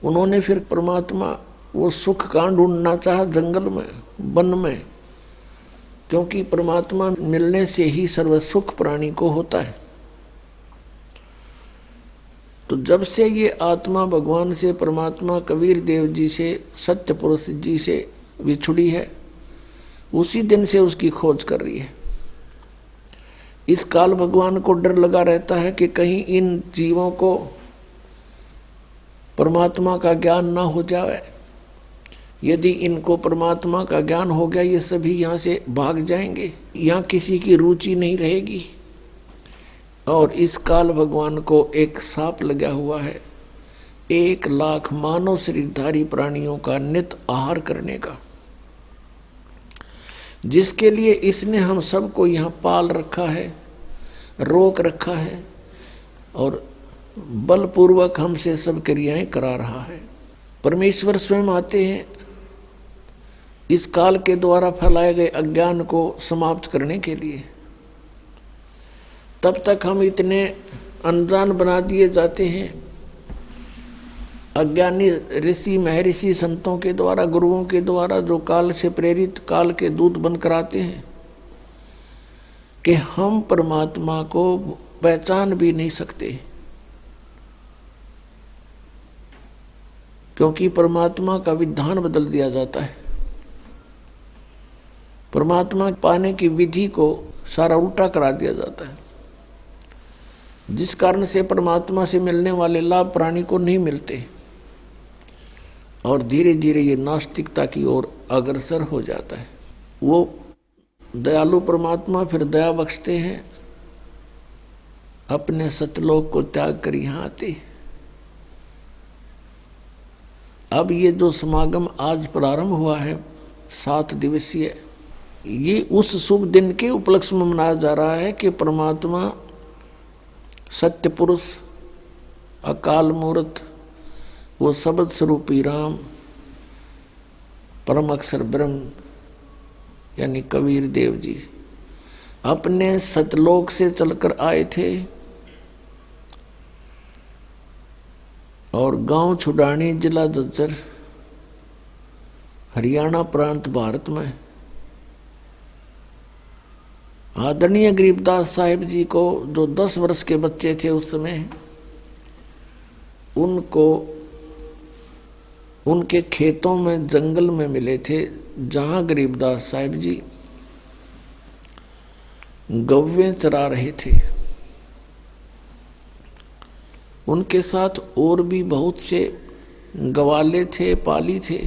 उन्होंने फिर परमात्मा वो सुख कहाँ ढूंढना चाहा, जंगल में, वन में, क्योंकि परमात्मा मिलने से ही सर्व सुख प्राणी को होता है। तो जब से ये आत्मा भगवान से, परमात्मा कबीर देव जी से, सत्य पुरुष जी से विछुड़ी है, उसी दिन से उसकी खोज कर रही है। इस काल भगवान को डर लगा रहता है कि कहीं इन जीवों को परमात्मा का ज्ञान ना हो जाए। यदि इनको परमात्मा का ज्ञान हो गया, ये सभी यहाँ से भाग जाएंगे, यहाँ किसी की रुचि नहीं रहेगी। और इस काल भगवान को एक साप लगा हुआ है 1,00,000 मानव शरीरधारी प्राणियों का नित आहार करने का, जिसके लिए इसने हम सबको यहाँ पाल रखा है, रोक रखा है और बलपूर्वक हमसे सब क्रियाएं करा रहा है। परमेश्वर स्वयं आते हैं इस काल के द्वारा फैलाए गए अज्ञान को समाप्त करने के लिए। तब तक हम इतने अनजान बना दिए जाते हैं अज्ञानी ऋषि महर्षि संतों के द्वारा, गुरुओं के द्वारा, जो काल से प्रेरित काल के दूत बनकर आते हैं, कि हम परमात्मा को पहचान भी नहीं सकते, क्योंकि परमात्मा का विधान बदल दिया जाता है। परमात्मा पाने की विधि को सारा उल्टा करा दिया जाता है, जिस कारण से परमात्मा से मिलने वाले लाभ प्राणी को नहीं मिलते और धीरे धीरे ये नास्तिकता की ओर अग्रसर हो जाता है। वो दयालु परमात्मा फिर दया बख्शते हैं, अपने सतलोक को त्याग कर यहाँ आते। अब ये जो समागम आज प्रारंभ हुआ है 7 दिवसीय, ये उस शुभ दिन के उपलक्ष्य में मनाया जा रहा है कि परमात्मा सत्य पुरुष, अकाल मूर्त, वो शब्द स्वरूपी राम, परम अक्षर ब्रह्म यानी कबीर देव जी अपने सतलोक से चलकर आए थे और गांव छुडानी, जिला झज्जर, हरियाणा प्रांत, भारत में आदरणीय गरीबदास साहिब जी को, जो 10 वर्ष के बच्चे थे उस समय, उनको उनके खेतों में जंगल में मिले थे, जहां गरीबदास साहिब जी गौवें चरा रहे थे। उनके साथ और भी बहुत से गवाले थे, पाली थे,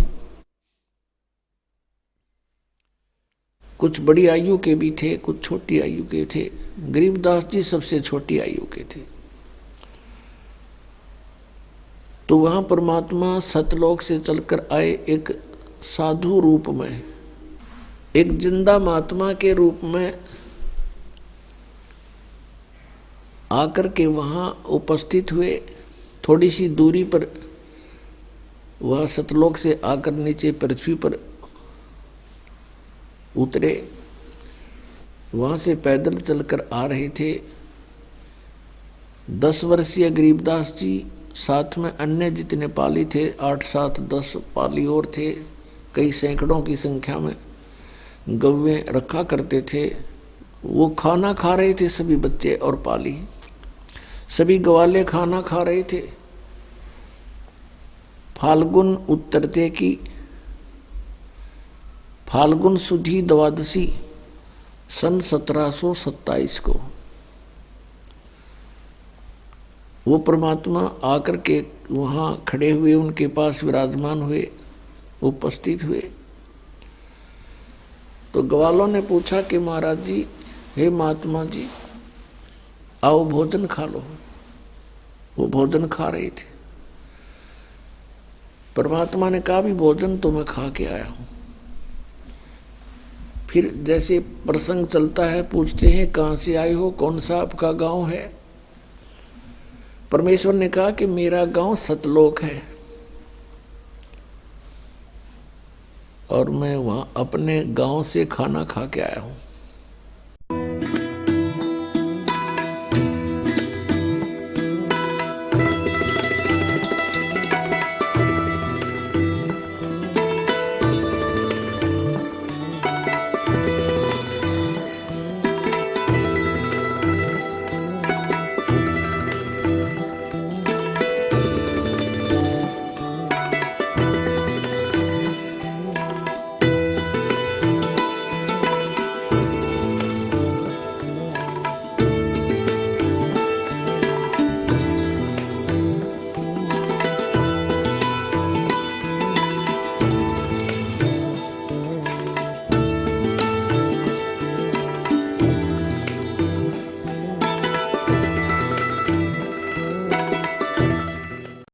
कुछ बड़ी आयु के भी थे, कुछ छोटी आयु के थे। गरीबदास जी सबसे छोटी आयु के थे। तो वहां परमात्मा सतलोक से चलकर आए एक साधु रूप में, एक जिंदा महात्मा के रूप में आकर के वहां उपस्थित हुए। थोड़ी सी दूरी पर वह सतलोक से आकर नीचे पृथ्वी पर उतरे। वहां से पैदल चलकर आ रहे थे 10 वर्षीय गरीबदास जी, साथ में अन्य जितने पाली थे 8, 7, 10 पाली और थे। कई सैकड़ों की संख्या में गौवें रखा करते थे। वो खाना खा रहे थे, सभी बच्चे और पाली, सभी गवाले खाना खा रहे थे। फाल्गुन उत्तरते की फाल्गुन सुधी 12 सन 1727 को वो परमात्मा आकर के वहाँ खड़े हुए, उनके पास विराजमान हुए, उपस्थित हुए। तो ग्वालों ने पूछा कि महाराज जी, हे महात्मा जी, आओ भोजन खा लो। वो भोजन खा रहे थे। परमात्मा ने कहा भी भोजन तो मैं खा के आया हूँ। फिर जैसे प्रसंग चलता है, पूछते हैं कहाँ से आए हो, कौन सा आपका गांव है। परमेश्वर ने कहा कि मेरा गांव सतलोक है और मैं वहाँ अपने गांव से खाना खा के आया हूँ।